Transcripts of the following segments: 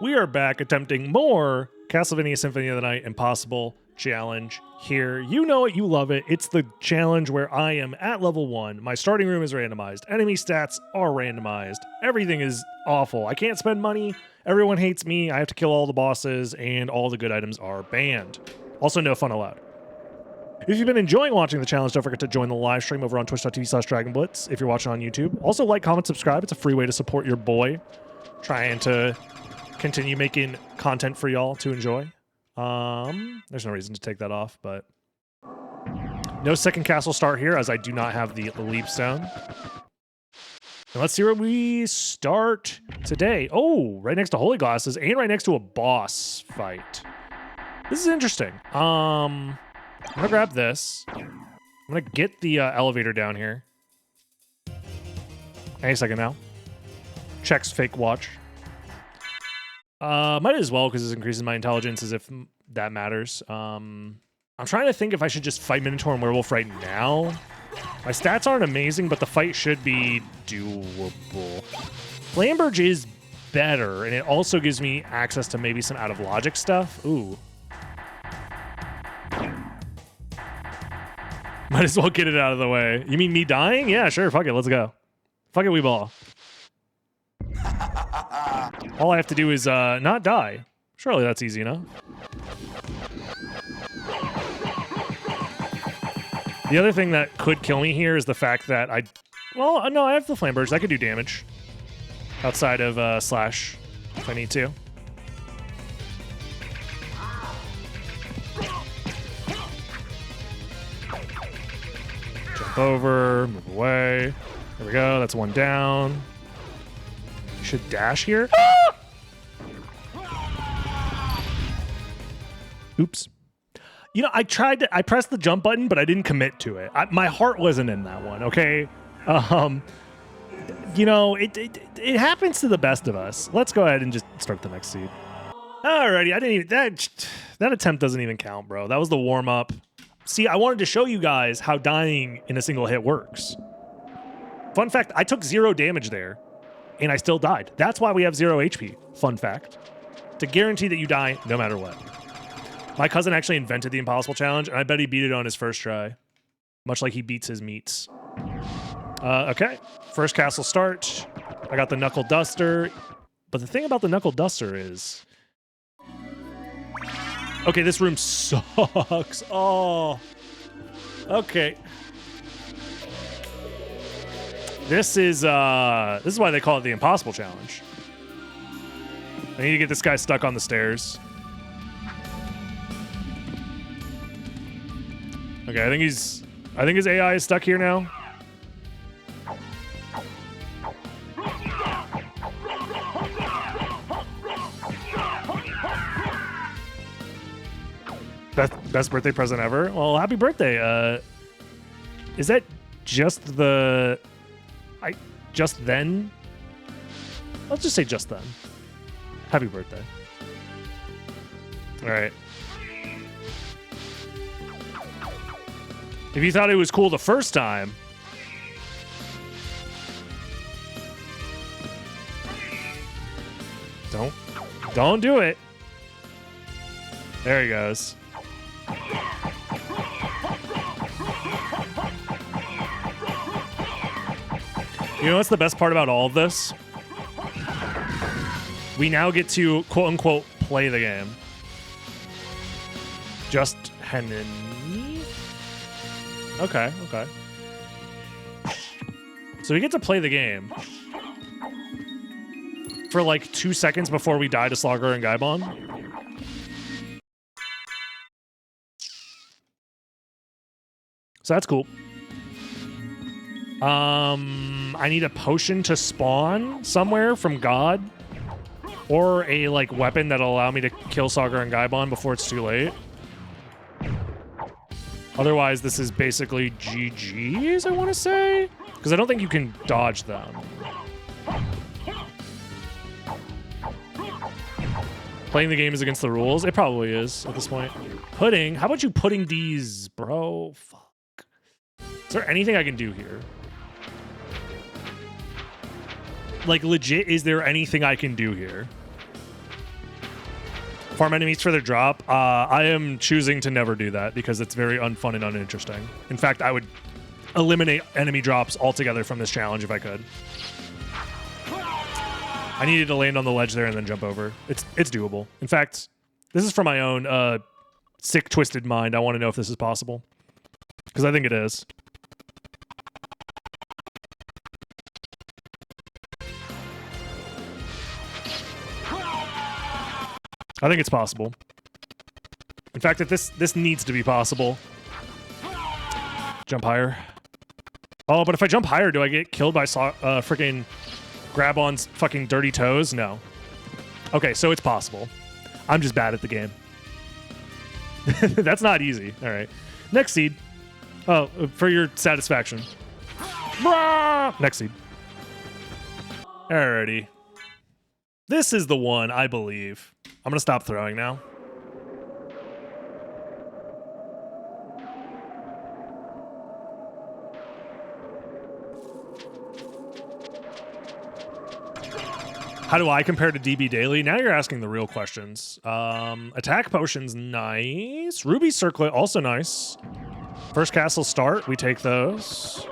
We are back attempting more Castlevania Symphony of the Night Impossible challenge here. You know it, you love it. It's the challenge where I am at level 1. My starting room is randomized. Enemy stats are randomized. Everything is awful. I can't spend money. Everyone hates me. I have to kill all the bosses, and all the good items are banned. Also, no fun allowed. If you've been enjoying watching the challenge, don't forget to join the live stream over on twitch.tv/DragonBlitz if you're watching on YouTube. Also, like, comment, subscribe. It's a free way to support your boy. Trying to continue making content for y'all to enjoy. There's no reason to take that off, but no second castle start here as I do not have the leap stone. And let's see where we start today. Oh, right next to holy glasses and right next to a boss fight. This is interesting. I'm gonna grab this. I'm gonna get the elevator down here. Any second now. Checks fake watch. Might as well because this increases my intelligence as if that matters. I'm trying to think if I should just fight Minotaur and Werewolf right now. My stats aren't amazing, but the fight should be doable. Flamberge is better, and it also gives me access to maybe some out-of-logic stuff. Ooh. Might as well get it out of the way. You mean me dying? Yeah, sure. Fuck it. Let's go. Fuck it, we ball. All I have to do is not die. Surely that's easy enough. The other thing that could kill me here is the fact that well, no, I have the Flamberge. I could do damage outside of Slash if I need to. Jump over, move away. There we go. That's one down. Should dash here. Ah! Oops. You know, I pressed the jump button, but I didn't commit to it. My heart wasn't in that one, okay? You know, it happens to the best of us. Let's go ahead and just start the next seed. Alrighty, I didn't even, that attempt doesn't even count, bro. That was the warm-up. See, I wanted to show you guys how dying in a single hit works. Fun fact, I took 0 damage there, and I still died. That's why we have 0 HP. Fun fact. To guarantee that you die no matter what. My cousin actually invented the impossible challenge, and I bet he beat it on his first try. Much like he beats his meats. Okay. First castle start. I got the Knuckle Duster. But the thing about the Knuckle Duster is... Okay, this room sucks. Oh. Okay. This is why they call it the impossible challenge. I need to get this guy stuck on the stairs. Okay, I think his AI is stuck here now. Best birthday present ever. Well, happy birthday. Is that just the... just then? Let's just say just then. Happy birthday. All right. If you thought it was cool the first time, don't do it. There he goes. You know what's the best part about all of this? We now get to, quote-unquote, play the game. Just Hennen. Okay. So we get to play the game for like 2 seconds before we die to Slogger and Gaibon. So that's cool. I need a potion to spawn somewhere from God, or a like weapon that'll allow me to kill Sagar and Gaibon before it's too late. Otherwise, this is basically GG's, I want to say, because I don't think you can dodge them. Playing the game is against the rules. It probably is at this point. Pudding? How about you pudding these, bro? Fuck. Is there anything I can do here? Like, legit, is there anything I can do here? Farm enemies for their drop. I am choosing to never do that because it's very unfun and uninteresting. In fact, I would eliminate enemy drops altogether from this challenge if I could. I needed to land on the ledge there and then jump over. It's doable. In fact, this is from my own sick, twisted mind. I want to know if this is possible because I think it is. I think it's possible. In fact, if this needs to be possible. Jump higher. Oh, but if I jump higher, do I get killed by freaking grab-on's fucking dirty toes? No. Okay, so it's possible. I'm just bad at the game. That's not easy. All right. Next seed. Oh, for your satisfaction. Next seed. Alrighty. This is the one, I believe. I'm going to stop throwing now. How do I compare to DB Daily? Now you're asking the real questions. Attack potions, nice. Ruby Circlet, also nice. First castle start, we take those.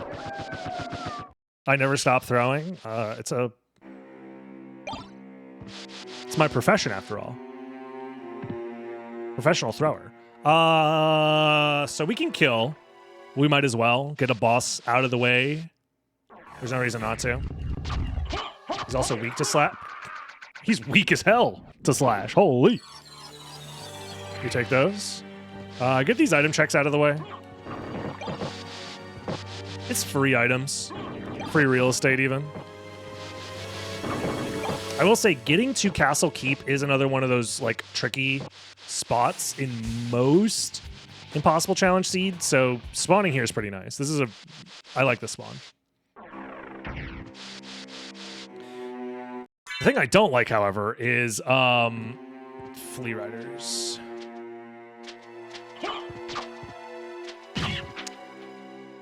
I never stop throwing. It's my profession after all. Professional thrower. So we can kill. We might as well get a boss out of the way. There's no reason not to. He's also weak to slash. He's weak as hell to slash. Holy. You take those. Get these item checks out of the way. It's free items. Free real estate even. I will say getting to Castle Keep is another one of those like tricky spots in most impossible challenge seeds. So spawning here is pretty nice. I like this spawn. The thing I don't like, however, is flea riders.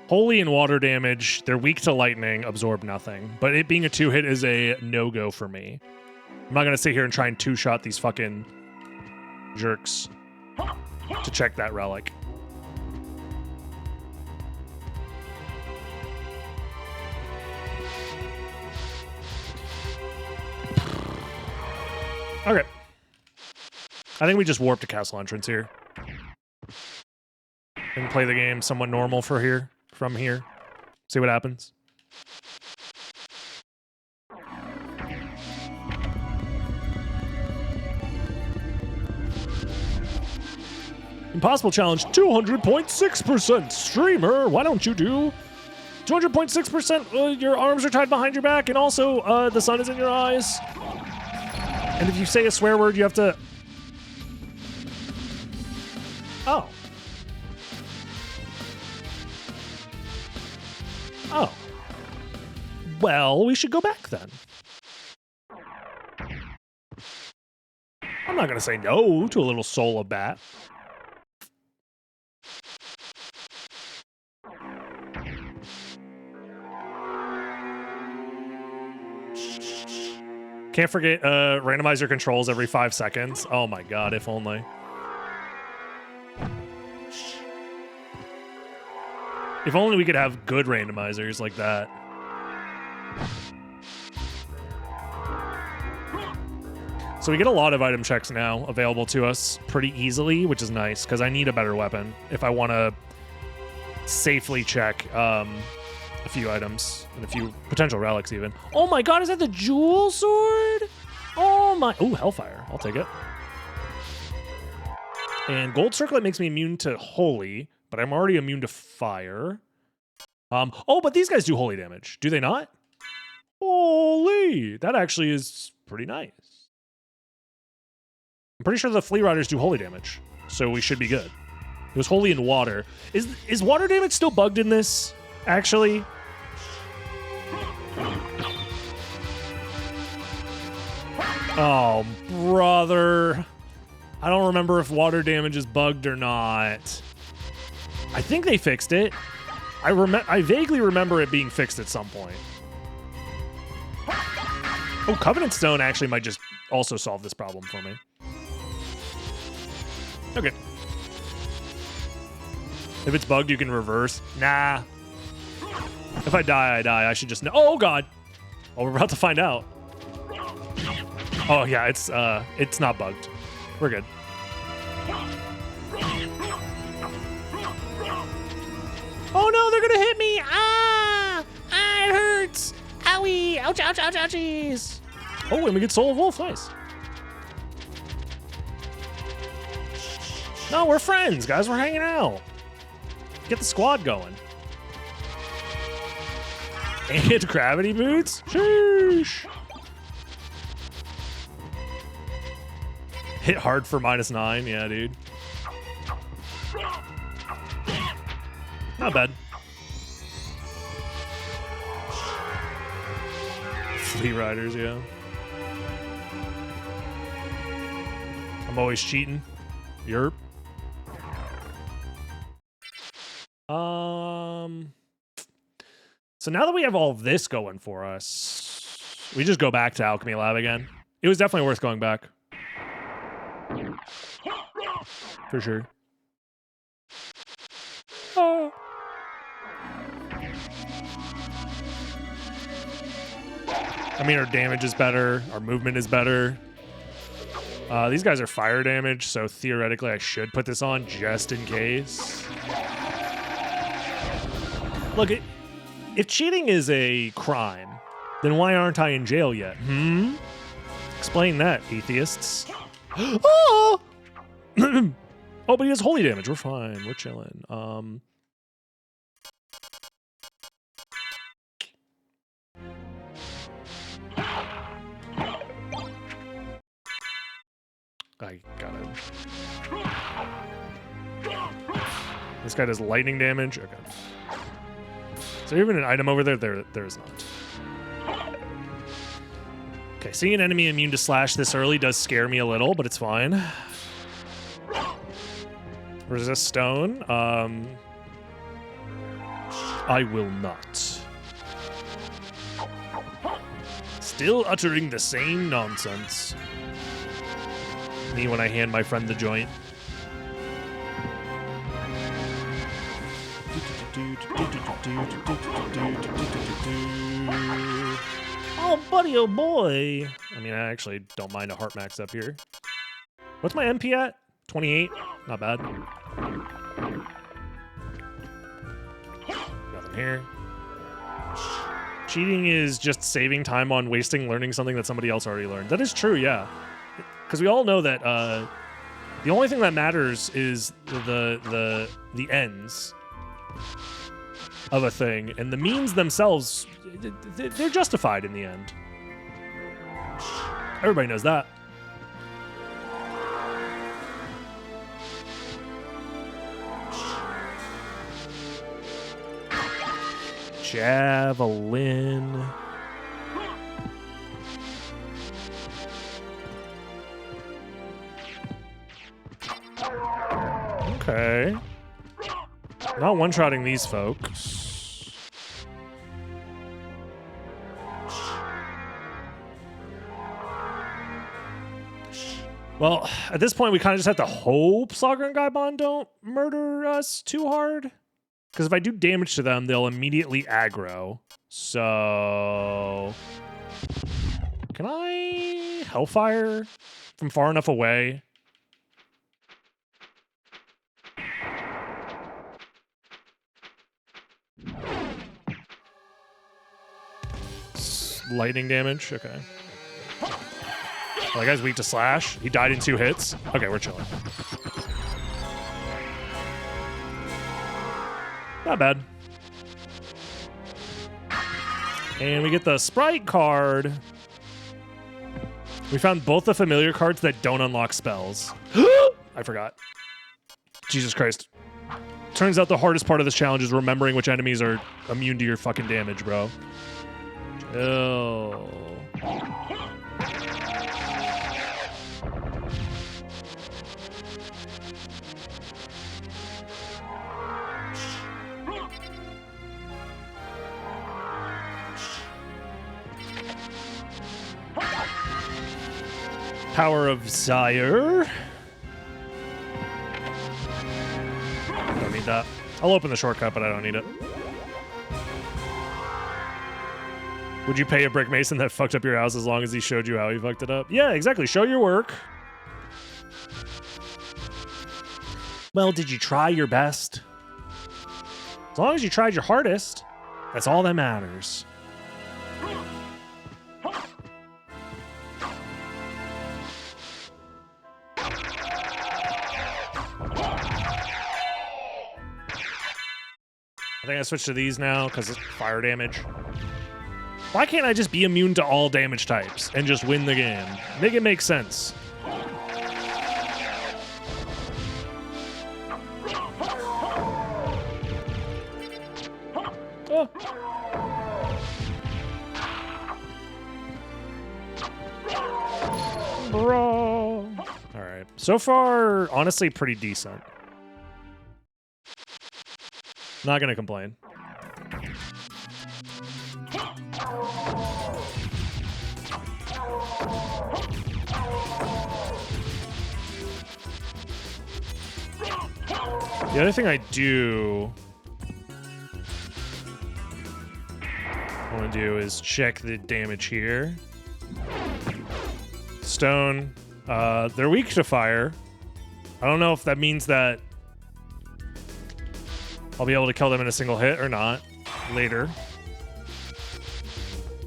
Holy and water damage, they're weak to lightning, absorb nothing. But it being a 2-hit is a no-go for me. I'm not going to sit here and try and two-shot these fucking jerks to check that relic. Okay. I think we just warp to castle entrance here. And play the game somewhat normal from here. See what happens. Impossible challenge 200.6%. Streamer, why don't you do 200.6%? Your arms are tied behind your back and also the sun is in your eyes. And if you say a swear word, you have to... Oh. Oh. Well, we should go back then. I'm not going to say no to a little soul of bat. Can't forget randomizer controls every 5 seconds. Oh my god, if only. If only we could have good randomizers like that. So we get a lot of item checks now available to us pretty easily, which is nice, because I need a better weapon if I want to safely check a few items and a few potential relics even. Oh my god, is that the jewel sword? Oh my... Ooh, Hellfire. I'll take it. And Gold Circlet makes me immune to Holy, but I'm already immune to Fire. Oh, but these guys do Holy damage. Do they not? Holy! That actually is pretty nice. I'm pretty sure the Flea Riders do Holy damage, so we should be good. It was Holy in water. Is water damage still bugged in this, actually? Oh, brother. I don't remember if water damage is bugged or not. I think they fixed it. I vaguely remember it being fixed at some point. Oh, Covenant Stone actually might just also solve this problem for me. Okay. If it's bugged, you can reverse. Nah. If I die, I die. I should just know. Oh, God. Well, we're about to find out. Oh, yeah, it's not bugged. We're good. Oh, no, they're going to hit me. Ah, it hurts. Owie. Ouch, ouch, ouch, ouchies. Oh, and we get Soul of Wolf. Nice. No, we're friends, guys. We're hanging out. Get the squad going. And gravity boots? Sheesh. Hit hard for -9. Yeah, dude. Not bad. Flea Riders, yeah. I'm always cheating. Yerp. So now that we have all of this going for us, we just go back to Alchemy Lab again. It was definitely worth going back. For sure. Oh. I mean, our damage is better. Our movement is better. These guys are fire damage, so theoretically I should put this on just in case. Look, if cheating is a crime, then why aren't I in jail yet? Explain that, atheists. Oh! Oh, but he has holy damage. We're fine. We're chilling. I got it. This guy does lightning damage. Okay. Is there even an item over there? There is not. Okay, seeing an enemy immune to slash this early does scare me a little, but it's fine. Resist stone. I will not. Still uttering the same nonsense. Me when I hand my friend the joint. Oh, buddy, oh boy. I mean, I actually don't mind a heart max up here. What's my MP at? 28? Not bad. Nothing here. Cheating is just saving time on learning something that somebody else already learned. That is true, yeah. Because we all know that the only thing that matters is the ends of a thing, and the means themselves, they're justified in the end. Everybody knows that. Javelin. Okay. Not one-shotting these folks. Well, at this point, we kind of just have to hope Slogger and Gaibon don't murder us too hard. Because if I do damage to them, they'll immediately aggro. So... Can I Hellfire from far enough away? Lightning damage? Okay. Well, that guy's weak to slash. He died in 2 hits. Okay, we're chilling. Not bad. And we get the Sprite card. We found both the familiar cards that don't unlock spells. I forgot. Jesus Christ. Turns out the hardest part of this challenge is remembering which enemies are immune to your fucking damage, bro. Chill. Power of Sire. need that. I'll open the shortcut, but I don't need it. Would you pay a brick mason that fucked up your house as long as he showed you how he fucked it up? Yeah, exactly. Show your work. Well, did you try your best? As long as you tried your hardest, that's all that matters. I think I switched to these now because it's fire damage. Why can't I just be immune to all damage types and just win the game? Make it make sense. Oh. Bro. All right. So far, honestly, pretty decent. Not gonna complain. The other thing I want to do is check the damage here. Stone, they're weak to fire. I don't know if that means that I'll be able to kill them in a single hit or not later.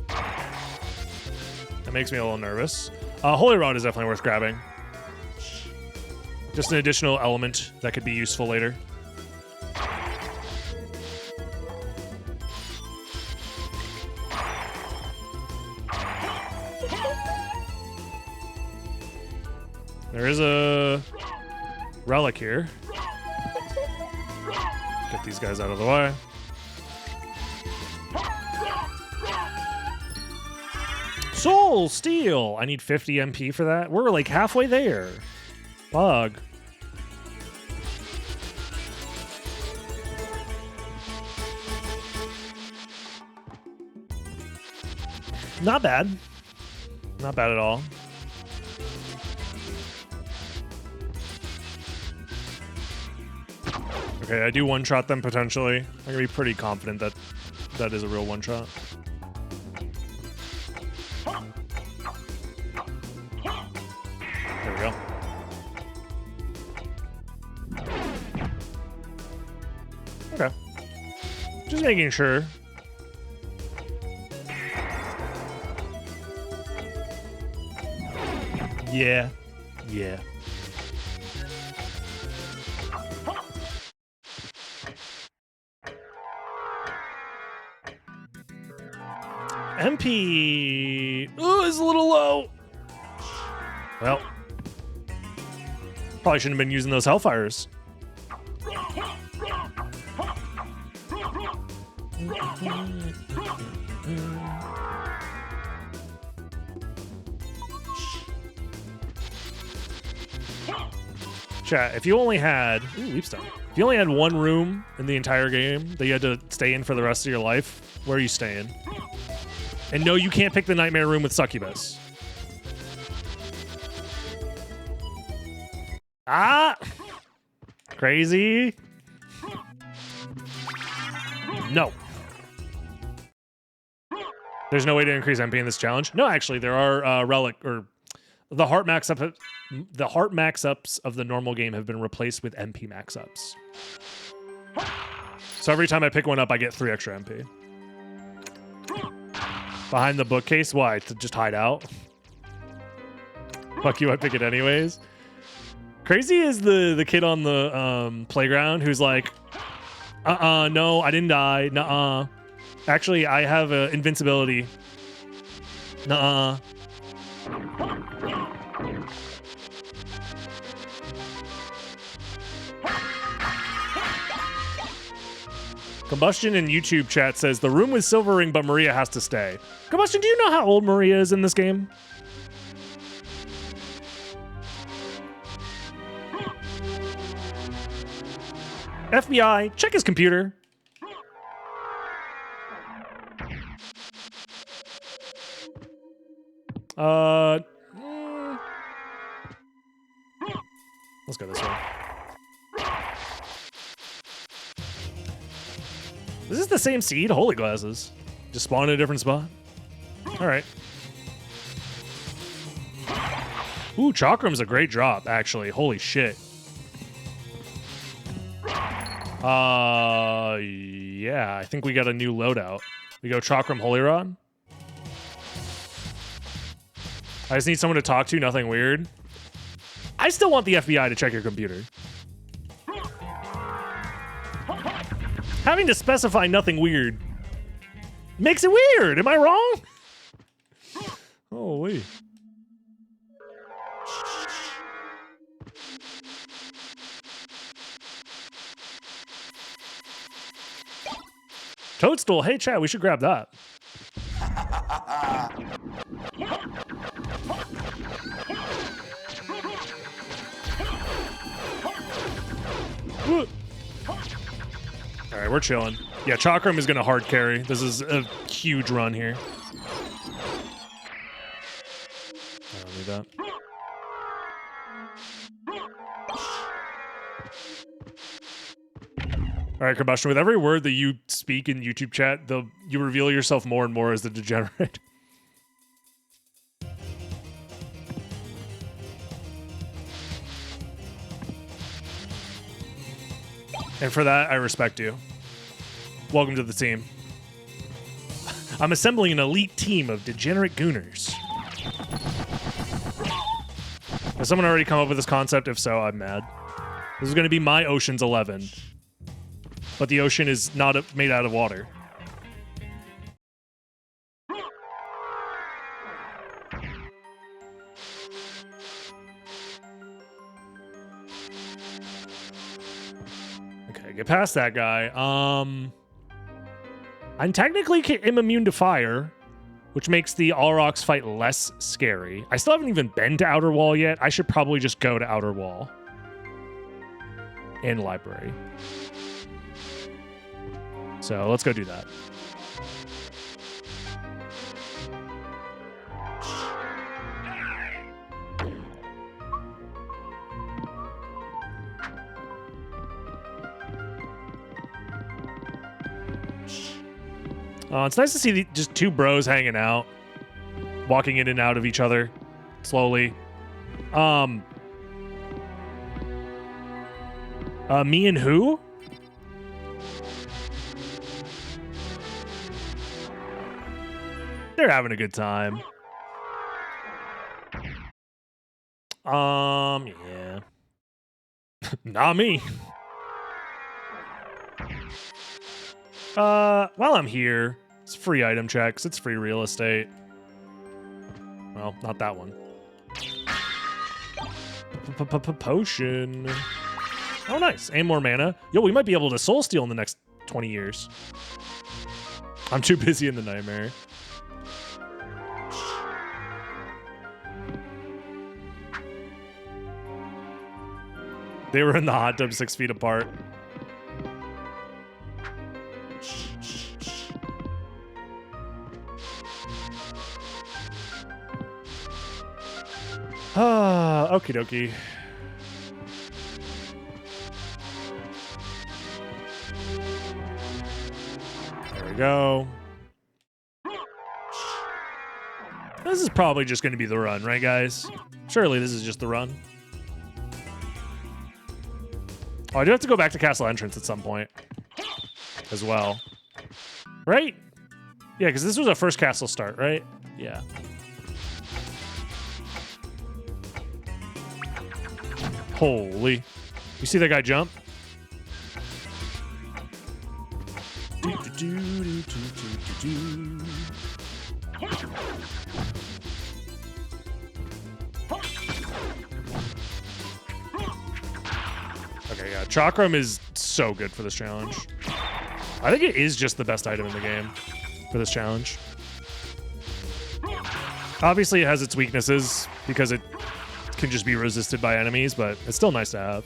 That makes me a little nervous. Holy Rod is definitely worth grabbing. Just an additional element that could be useful later. There is a relic here. Get these guys out of the way. Soul Steel! I need 50 MP for that. We're like halfway there. Bug. Not bad. Not bad at all. Okay, I do one-shot them potentially. I'm gonna be pretty confident that that is a real one-shot. There we go. Okay. Just making sure. Yeah. Yeah. MP is a little low. Well, probably shouldn't have been using those Hellfires. Chat, if you only had Leapstone. If you only had one room in the entire game that you had to stay in for the rest of your life, where are you staying? And no, you can't pick the Nightmare Room with Succubus. Ah! Crazy. No. There's no way to increase MP in this challenge. No, actually, there are relic or the heart max up. The heart max ups of the normal game have been replaced with MP max ups. So every time I pick one up, I get 3 extra MP. Behind the bookcase? Why? To just hide out? Fuck you, I pick it anyways. Crazy is the kid on the playground who's like, no, I didn't die. Nuh-uh. Actually, I have invincibility. Nuh-uh. Combustion in YouTube chat says, the room with silver ring, but Maria has to stay. Combustion, do you know how old Maria is in this game? FBI, check his computer. Let's go this way. Is this the same seed? Holy glasses. Just spawn in a different spot? All right. Ooh, Chakrum's a great drop, actually. Holy shit. Yeah, I think we got a new loadout. We go Chakram Holy Rod. I just need someone to talk to, nothing weird. I still want the FBI to check your computer. Having to specify nothing weird makes it weird. Am I wrong? Holy. Toadstool, hey chat, we should grab that. All right, we're chilling. Yeah, Chakram is going to hard carry. This is a huge run here. I don't need that. All right, Combustion, with every word that you speak in YouTube chat, you reveal yourself more and more as the degenerate. And for that, I respect you. Welcome to the team. I'm assembling an elite team of degenerate gooners. Has someone already come up with this concept? If so, I'm mad. This is going to be my Ocean's 11. But the ocean is not made out of water. Okay, get past that guy. I'm technically am immune to fire, which makes the Allrocks fight less scary. I still haven't even been to Outer Wall yet. I should probably just go to Outer Wall. And Library. So let's go do that. It's nice to see just two bros hanging out, walking in and out of each other slowly. Me and who? They're having a good time. Yeah. Not me. While I'm here, it's free item checks. It's free real estate. Well, not that one. Potion. Oh, nice. And more mana. Yo, we might be able to soul steal in the next 20 years. I'm too busy in the nightmare. They were in the hot tub 6 feet apart. Okie dokie. There we go. This is probably just going to be the run, right, guys? Surely this is just the run. Oh, I do have to go back to Castle Entrance at some point as well. Right? Yeah, because this was our first castle start, right? Yeah. Holy. You see that guy jump? Okay, yeah. Chakram is so good for this challenge. I think it is just the best item in the game for this challenge. Obviously, it has its weaknesses because it can just be resisted by enemies, but it's still nice to have.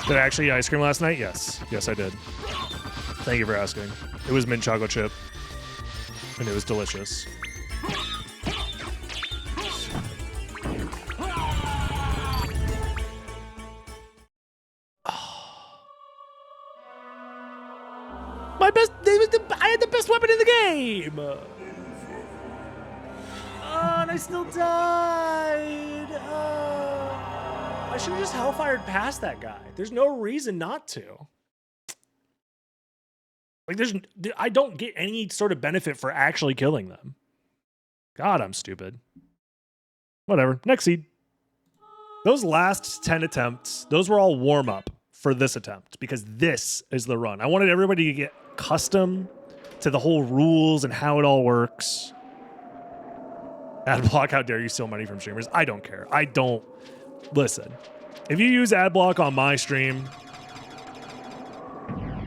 Did I actually eat ice cream last night? Yes. Yes, I did. Thank you for asking. It was mint chocolate chip. And it was delicious. My best... I had the best weapon in the game! And I still died! I should have just hellfired past that guy. There's no reason not to. Like, I don't get any sort of benefit for actually killing them. God, I'm stupid. Whatever. Next seed. Those last 10 attempts, those were all warm-up for this attempt, because this is the run. I wanted everybody to get accustomed to the whole rules and how it all works. Adblock, how dare you steal money from streamers? I don't care. I don't... Listen. If you use Adblock on my stream...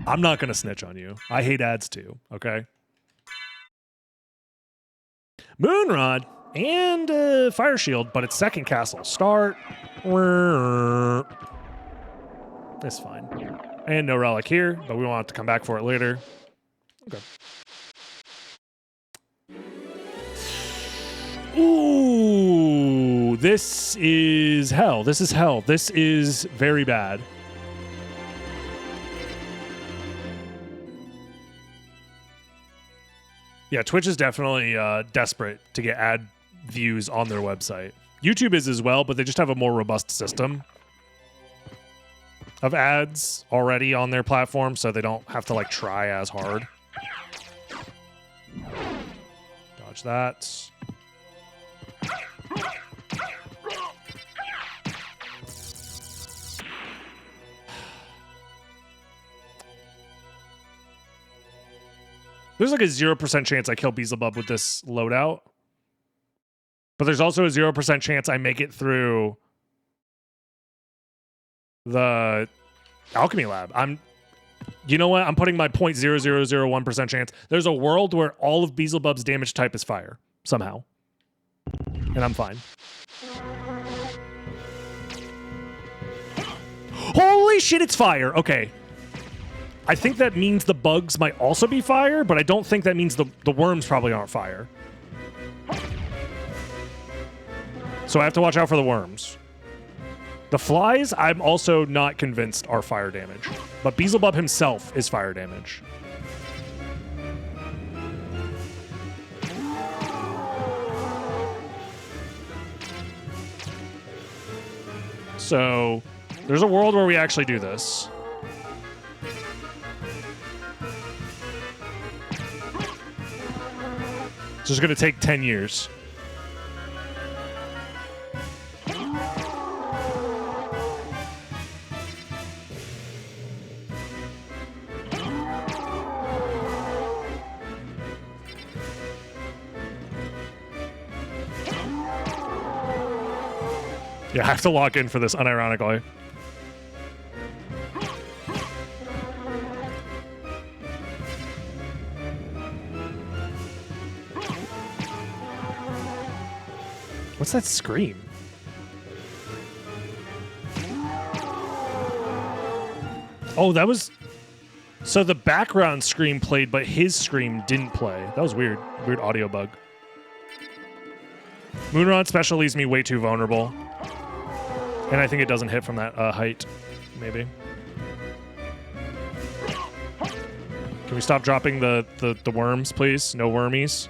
I'm not going to snitch on you. I hate ads too, okay? Moonrod and Fire Shield, but it's second castle. Start. That's fine. And no relic here, but we won't have to come back for it later. Okay. Ooh, this is hell. This is hell. This is very bad. Yeah, Twitch is definitely desperate to get ad views on their website. YouTube is as well, but they just have a more robust system of ads already on their platform, so they don't have to like try as hard. Dodge that. There's like a 0% chance I kill Beelzebub with this loadout. But there's also a 0% chance I make it through the alchemy lab. You know what? I'm putting my 0.0001% chance. There's a world where all of Beelzebub's damage type is fire, somehow. And I'm fine. Holy shit, it's fire! Okay. I think that means the bugs might also be fire, but I don't think that means the worms probably aren't fire. So I have to watch out for the worms. The flies, I'm also not convinced are fire damage. But Beelzebub himself is fire damage. So there's a world where we actually do this. It's just going to take 10 years. Yeah, I have to lock in for this unironically. What's that scream? Oh, that was... So the background scream played, but his scream didn't play. That was weird. Weird audio bug. Moonrod special leaves me way too vulnerable. And I think it doesn't hit from that height, maybe. Can we stop dropping the worms, please? No wormies.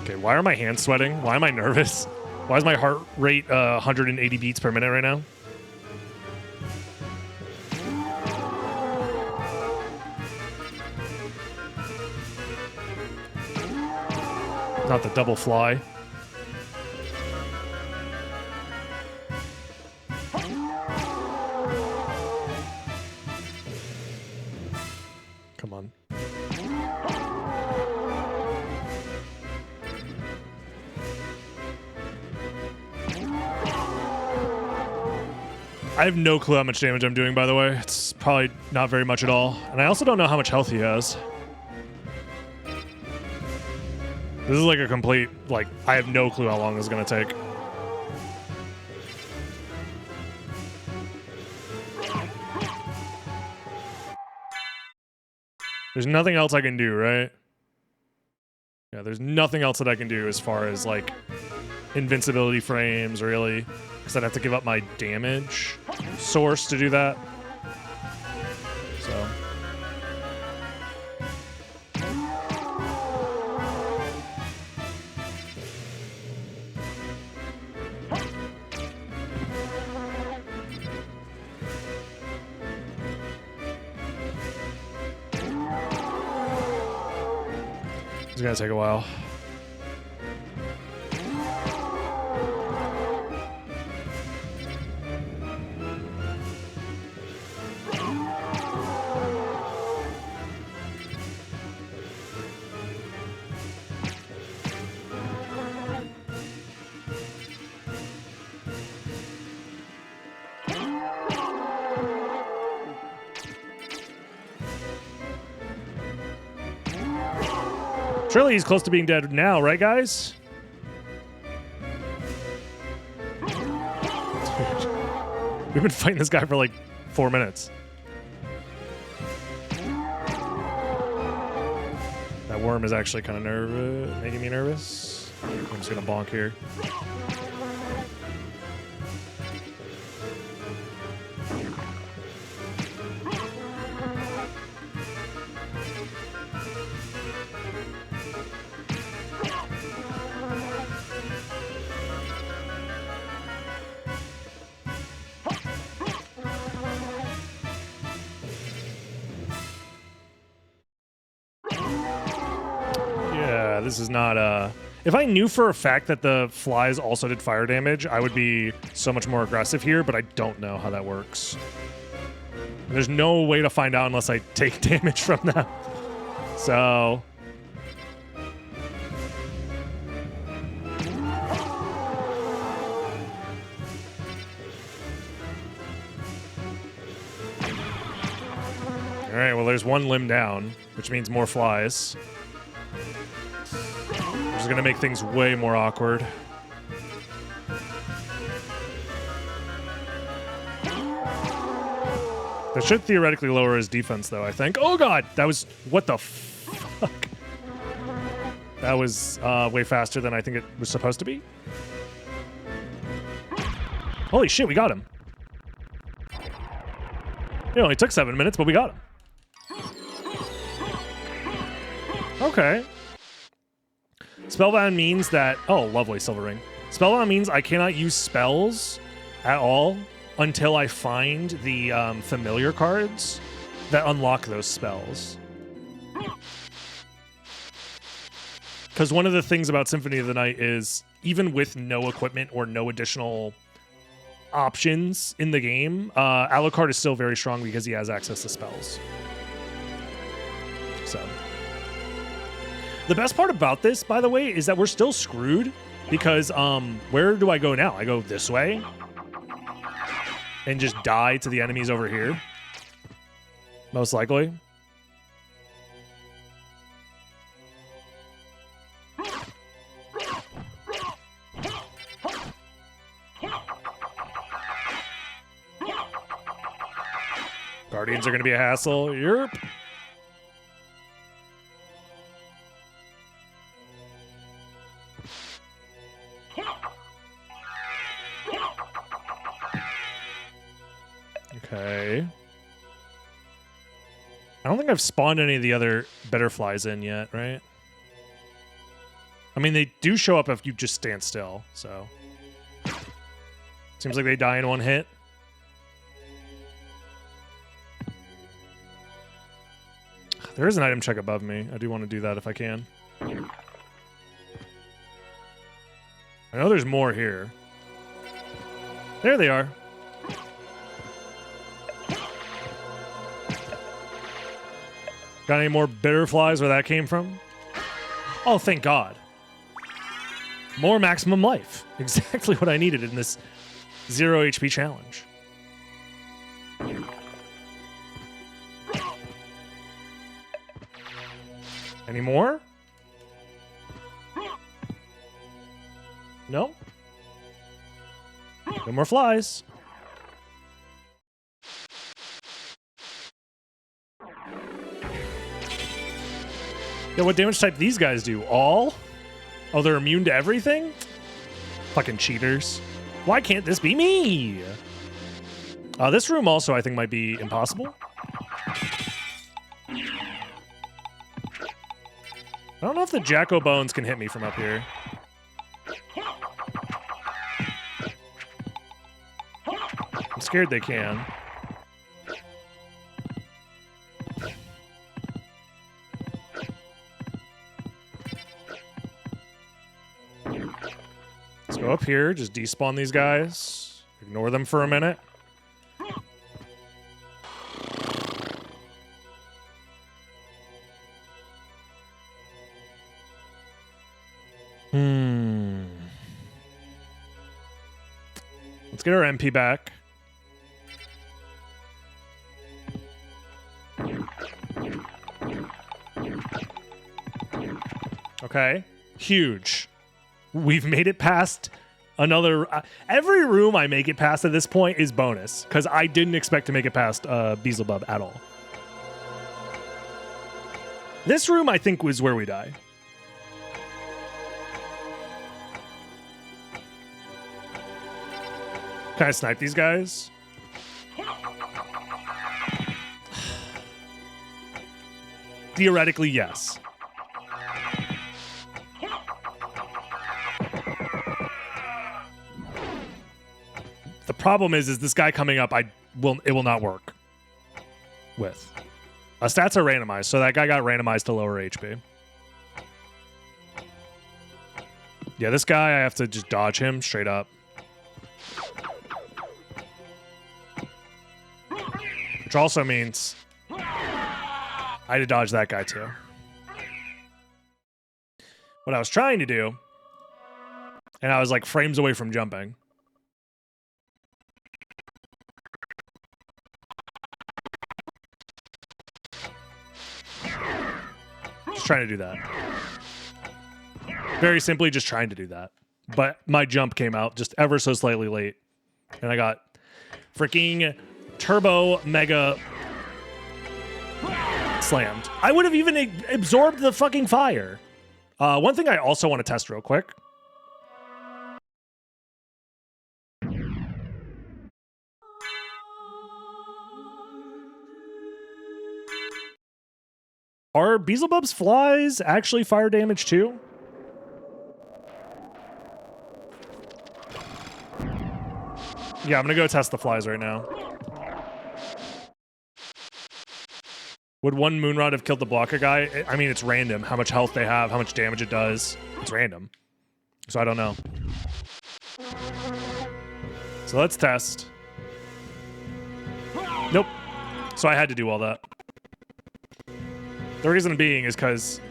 Okay, why are my hands sweating? Why am I nervous? Why is my heart rate 180 beats per minute right now? Not the double fly. Come on. I have no clue how much damage I'm doing, by the way. It's probably not very much at all. And I also don't know how much health he has. This is like a complete, like, I have no clue how long this is going to take. There's nothing else I can do, right? Yeah, there's nothing else that I can do as far as, like, invincibility frames, really. Because I'd have to give up my damage source to do that. So... it's gonna take a while. Surely he's close to being dead now, right, guys? We've been fighting this guy for like 4 minutes. That worm is actually kind of nervous, making me nervous. I'm just gonna bonk here. This is not if I knew for a fact that the flies also did fire damage, I would be so much more aggressive here, but I don't know how that works. There's no way to find out unless I take damage from them. So... Alright, well there's one limb down, which means more flies. Which is going to make things way more awkward. That should theoretically lower his defense, though, I think. Oh, God! That was... What the fuck? That was way faster than I think it was supposed to be. Holy shit, we got him. It only took 7 minutes, but we got him. Okay. Spellbound means that... Oh, lovely, Silver Ring. Spellbound means I cannot use spells at all until I find the familiar cards that unlock those spells. Because one of the things about Symphony of the Night is, even with no equipment or no additional options in the game, Alucard is still very strong because he has access to spells. So... The best part about this, by the way, is that we're still screwed because where do I go now? I go this way and just die to the enemies over here, most likely. Guardians are going to be a hassle. Yerp. Okay. I don't think I've spawned any of the other better flies in yet, right? I mean, they do show up if you just stand still, so... Seems like they die in one hit. There is an item check above me. I do want to do that if I can. I know there's more here. There they are. Got any more bitter flies where that came from? Oh, thank God. More maximum life. Exactly what I needed in this 0 HP challenge. Any more? No. No more flies. Yeah, what damage type these guys do? All? Oh, they're immune to everything? Fucking cheaters. Why can't this be me? This room also, I think, might be impossible. I don't know if the Jacko Bones can hit me from up here. I'm scared they can. Let's go up here, just despawn these guys. Ignore them for a minute. Let's get our MP back. Okay. Huge. We've made it past another... every room I make it past at this point is bonus, because I didn't expect to make it past Beelzebub at all. This room, I think, was where we die. Can I snipe these guys? Theoretically, yes. The problem is this guy coming up, it will not work with. Stats are randomized, so that guy got randomized to lower HP. Yeah, this guy, I have to just dodge him straight up. Which also means I had to dodge that guy too. What I was trying to do, and I was like frames away from jumping. Just trying to do that. Very simply just trying to do that. But my jump came out just ever so slightly late. And I got freaking turbo mega slammed. I would have even absorbed the fucking fire. One thing I also want to test real quick. Are Beelzebub's flies actually fire damage too? Yeah, I'm gonna go test the flies right now. Would one Moonrod have killed the blocker guy? I mean, it's random. How much health they have, how much damage it does. It's random. So I don't know. So let's test. Nope. So I had to do all that. The reason being is because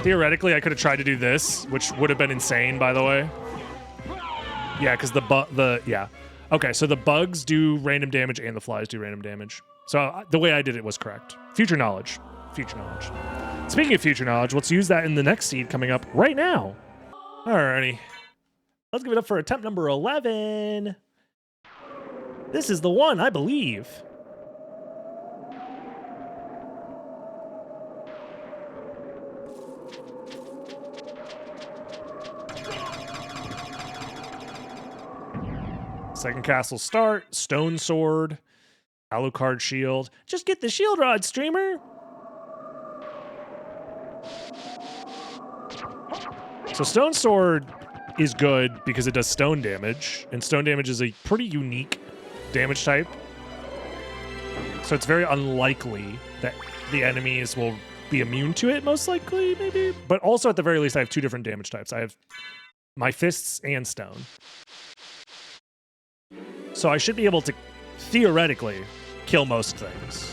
theoretically I could have tried to do this, which would have been insane, by the way. Yeah, because yeah. Okay, so the bugs do random damage and the flies do random damage. So the way I did it was correct. Future knowledge. Future knowledge. Speaking of future knowledge, let's use that in the next seed coming up right now. Alrighty. Let's give it up for attempt number 11. This is the one, I believe. Second castle start, stone sword, Alucard shield. Just get the shield rod, streamer. So stone sword is good because it does stone damage, and stone damage is a pretty unique damage type. So it's very unlikely that the enemies will be immune to it, most likely, maybe. But also, at the very least, I have two different damage types. I have my fists and stone. So I should be able to, theoretically, kill most things.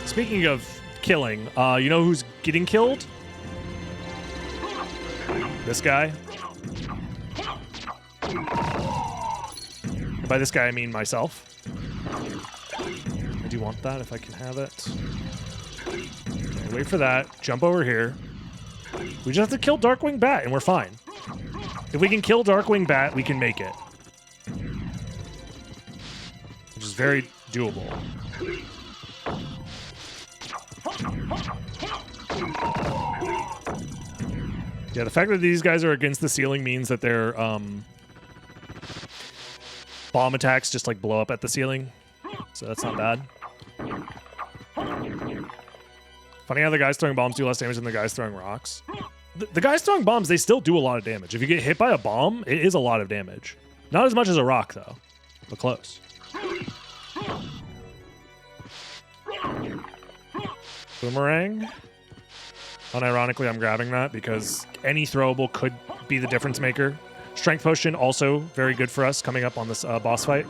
Speaking of killing, you know who's getting killed? This guy. By this guy, I mean myself. I do want that if I can have it. Okay, wait for that. Jump over here. We just have to kill Darkwing Bat and we're fine. If we can kill Darkwing Bat, we can make it. Which is very doable. Yeah, the fact that these guys are against the ceiling means that their bomb attacks just like blow up at the ceiling. So that's not bad. Funny how the guys throwing bombs do less damage than the guys throwing rocks. The guys throwing bombs, they still do a lot of damage. If you get hit by a bomb, it is a lot of damage. Not as much as a rock, though, but close. Boomerang. Unironically, I'm grabbing that because any throwable could be the difference maker. Strength Potion, also very good for us coming up on this boss fight.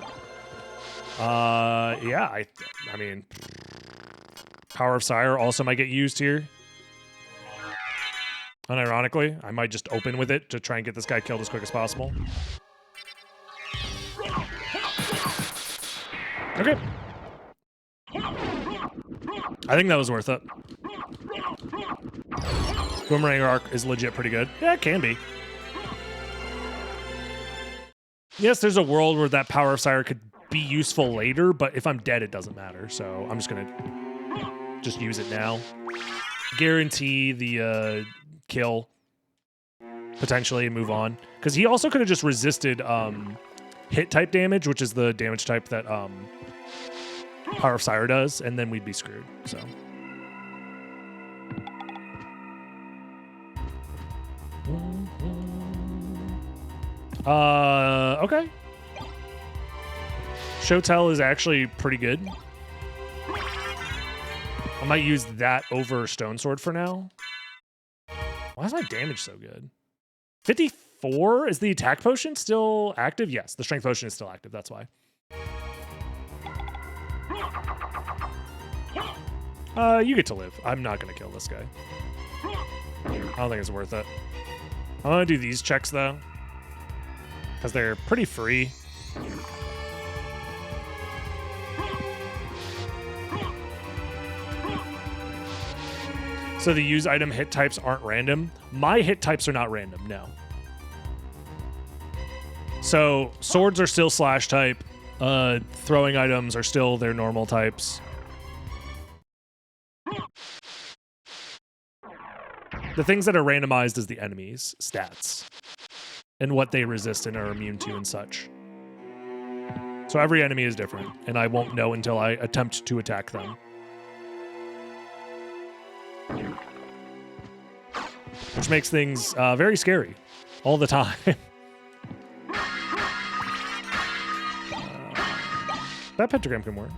Yeah, I mean, Power of Sire also might get used here. Unironically, I might just open with it to try and get this guy killed as quick as possible. Okay. I think that was worth it. Boomerang arc is legit pretty good. Yeah, it can be. Yes, there's a world where that Power of Sire could be useful later, but if I'm dead, it doesn't matter. So I'm just going to just use it now. Guarantee the kill, potentially, and move on. Because he also could have just resisted hit type damage, which is the damage type that Power of Sire does, and then we'd be screwed. So. Okay. Show Tell is actually pretty good. I might use that over Stone Sword for now. Why is my damage so good? 54? Is the attack potion still active? Yes, the strength potion is still active. That's why. You get to live. I'm not going to kill this guy. I don't think it's worth it. I'm going to do these checks, though. Because they're pretty free. So the use item hit types aren't random. My hit types are not random, no. So swords are still slash type. Throwing items are still their normal types. The things that are randomized is the enemies' stats and what they resist and are immune to and such. So every enemy is different, and I won't know until I attempt to attack them. Which makes things very scary all the time. That pentagram can work.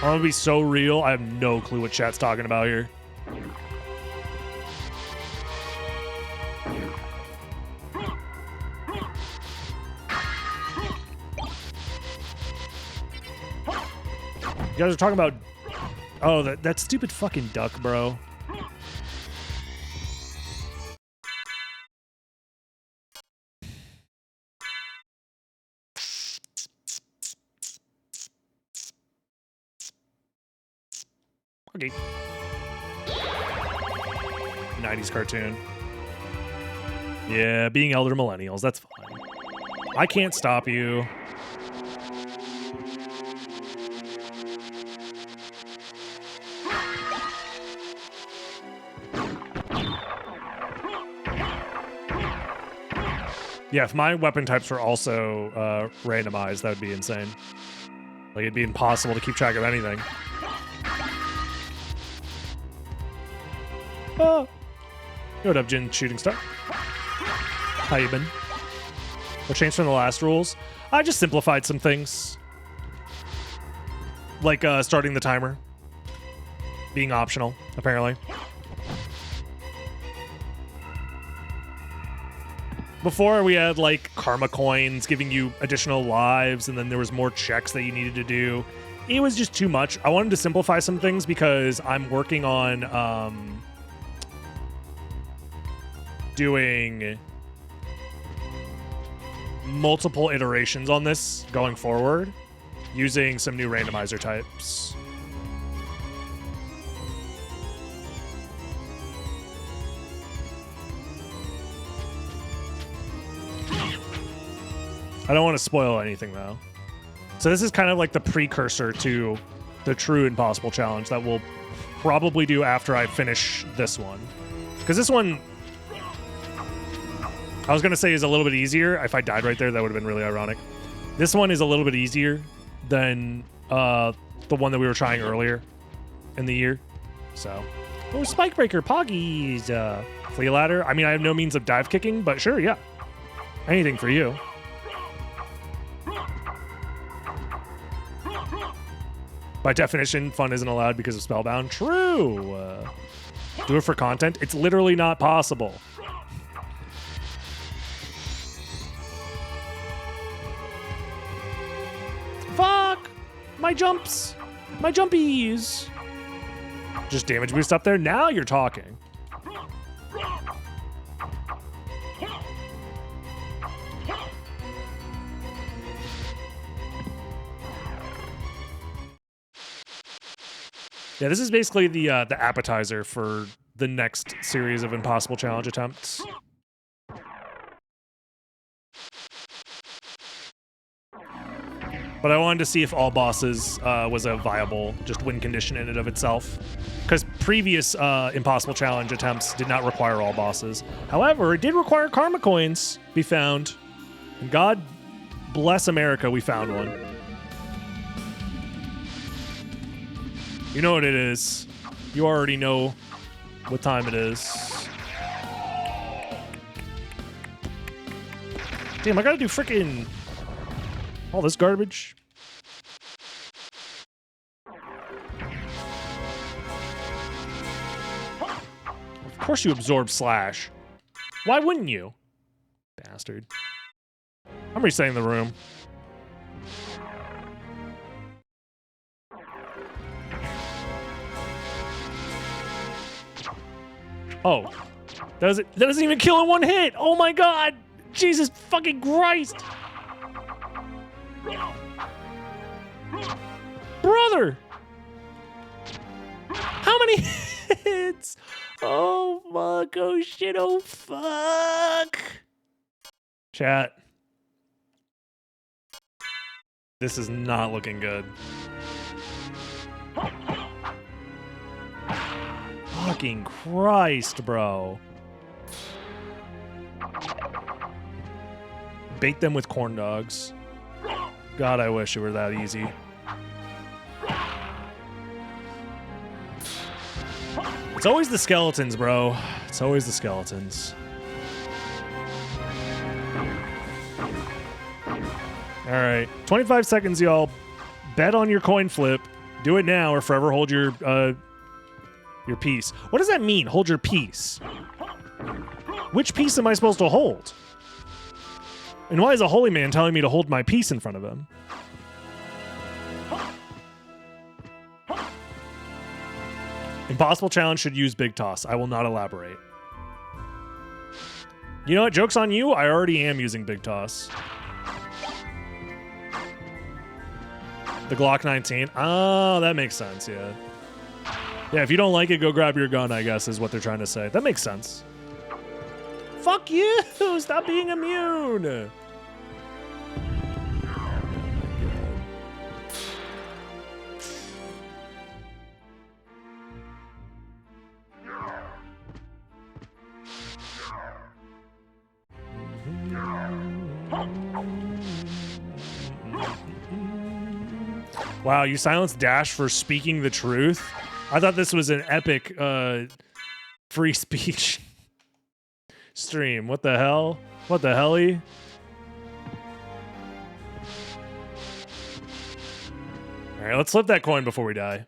I'm gonna be so real, I have no clue what chat's talking about here. You guys are talking about... Oh, that stupid fucking duck, bro. Okay. 90s cartoon. Yeah, being elder millennials, that's fine. I can't stop you. Yeah, if my weapon types were also randomized, that would be insane. Like, it'd be impossible to keep track of anything. Oh. What up, Jin Shooting Star? How you been? What changed from the last rules? I just simplified some things. Like starting the timer. Being optional, apparently. Before, we had, like, karma coins giving you additional lives, and then there was more checks that you needed to do. It was just too much. I wanted to simplify some things because I'm working on doing multiple iterations on this going forward using some new randomizer types. I don't want to spoil anything, though. So this is kind of like the precursor to the true impossible challenge that we'll probably do after I finish this one. Because this one, I was going to say, is a little bit easier. If I died right there, that would have been really ironic. This one is a little bit easier than the one that we were trying earlier in the year. So, oh, Spike Breaker, Poggies, Flea Ladder. I mean, I have no means of dive kicking, but sure, yeah. Anything for you. By definition, fun isn't allowed because of Spellbound. True. Do it for content. It's literally not possible. Fuck! My jumps! My jumpies! Just damage boost up there? Now you're talking. Yeah, this is basically the appetizer for the next series of impossible challenge attempts. But I wanted to see if all bosses was a viable just win condition in and of itself. Because previous impossible challenge attempts did not require all bosses. However, it did require karma coins be found. And God bless America, we found one. You know what it is. You already know what time it is. Damn, I gotta do frickin' all this garbage. Of course you absorb slash. Why wouldn't you? Bastard. I'm resetting the room. Oh, that doesn't even kill in one hit. Oh my God, Jesus fucking Christ, brother! How many hits? Oh fuck! Oh shit! Oh fuck! Chat, this is not looking good. Fucking Christ, bro. Bait them with corn dogs. God, I wish it were that easy. It's always the skeletons, bro. It's always the skeletons. All right, 25 seconds, y'all. Bet on your coin flip. Do it now or forever hold your peace. What does that mean? Hold your peace. Which piece am I supposed to hold? And why is a holy man telling me to hold my peace in front of him? Impossible challenge should use big toss. I will not elaborate. You know what? Joke's on you. I already am using big toss. The Glock 19. Oh, that makes sense, yeah. Yeah, if you don't like it, go grab your gun, I guess, is what they're trying to say. That makes sense. Fuck you! Stop being immune! Wow, you silenced Dash for speaking the truth? I thought this was an epic free speech stream. What the hell? What the helly? All right, let's flip that coin before we die.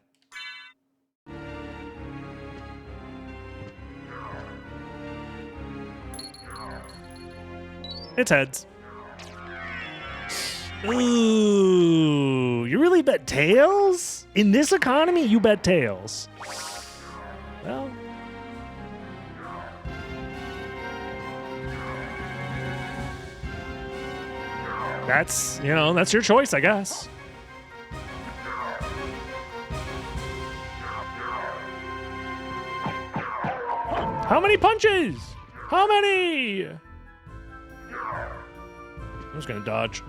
It's heads. Ooh, you really bet tails? In this economy, you bet tails. Well, that's, you know, that's your choice, I guess. How many punches? How many? just gonna dodge.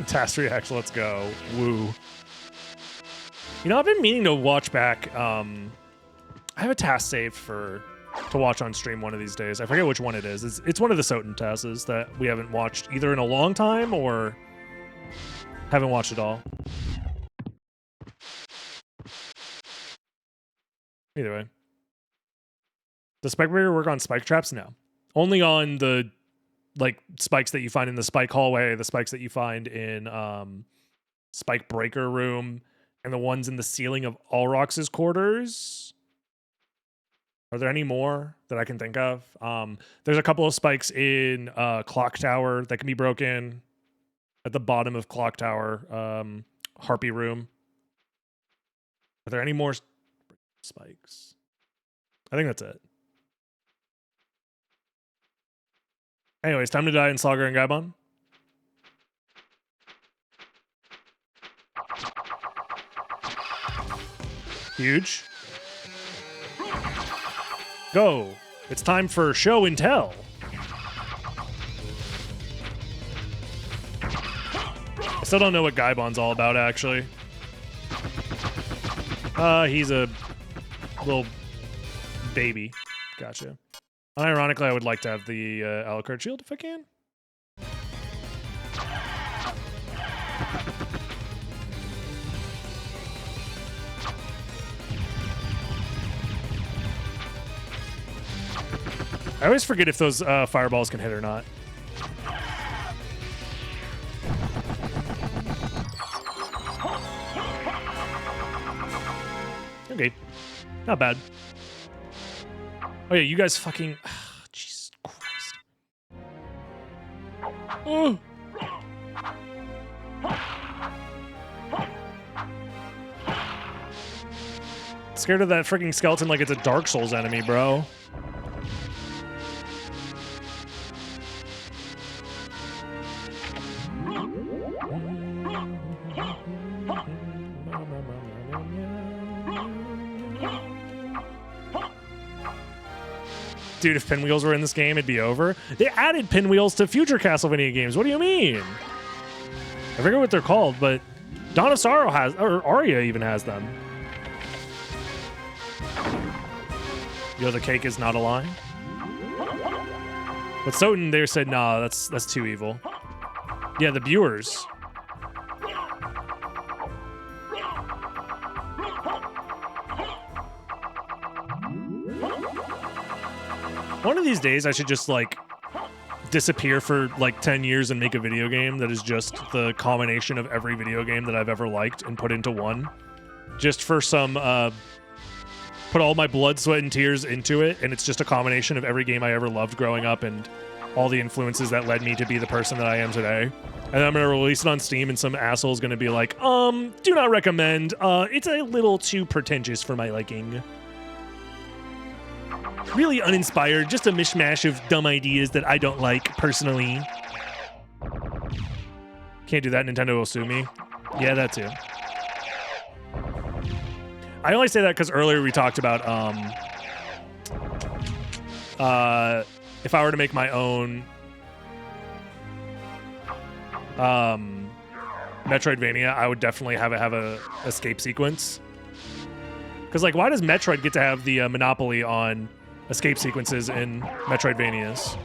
Task reacts, let's go. Woo. You know, I've been meaning to watch back. I have a task saved to watch on stream one of these days. I forget which one it is. It's one of the SotN tasks that we haven't watched either in a long time or haven't watched at all. Either way. Does Spike Breaker work on spike traps? No. Only on the spikes that you find in the spike hallway, the spikes that you find in Spike Breaker room, and the ones in the ceiling of Alrox's quarters. Are there any more that I can think of? There's a couple of spikes in Clock Tower that can be broken. At the bottom of Clock Tower, Harpy room. Are there any more spikes? I think that's it. Anyways, time to die in Saga and Gaibon. Huge. Go. It's time for show and tell. I still don't know what Gaibon's all about, actually. He's a little baby. Gotcha. Unironically, I would like to have the Alucard shield if I can. I always forget if those fireballs can hit or not. Okay. Not bad. Oh yeah, you guys fucking... Jesus Christ. Oh. Scared of that freaking skeleton like it's a Dark Souls enemy, bro. Dude, if pinwheels were in this game, it'd be over. They added pinwheels to future Castlevania games. What do you mean? I forget what they're called, but Dawn of Sorrow has, or Aria even has them. Yo, the cake is not a lie. But SotN there said, nah, that's too evil. Yeah, the viewers. One of these days, I should just, like, disappear for, like, 10 years and make a video game that is just the culmination of every video game that I've ever liked and put into one. Just for some, put all my blood, sweat, and tears into it, and it's just a combination of every game I ever loved growing up and all the influences that led me to be the person that I am today. And then I'm going to release it on Steam, and some asshole's going to be like, do not recommend. It's a little too pretentious for my liking. Really uninspired, just a mishmash of dumb ideas that I don't like, personally. Can't do that, Nintendo will sue me. Yeah, that too. I only say that because earlier we talked about, if I were to make my own, Metroidvania, I would definitely have a escape sequence. Because, like, why does Metroid get to have the monopoly on escape sequences in Metroidvanias?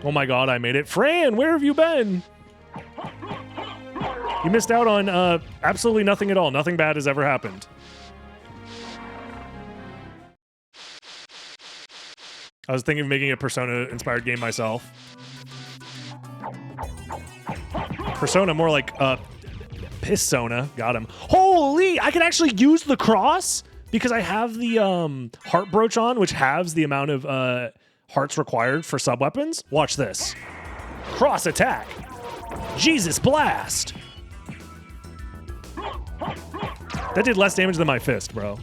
Oh my god, I made it. Fran, where have you been? You missed out on absolutely nothing at all. Nothing bad has ever happened. I was thinking of making a Persona-inspired game myself. Persona, more like Pissona. Got him. Holy! I can actually use the cross? Because I have the heart brooch on, which halves the amount of hearts required for sub-weapons. Watch this. Cross attack. Jesus blast. That did less damage than my fist, bro.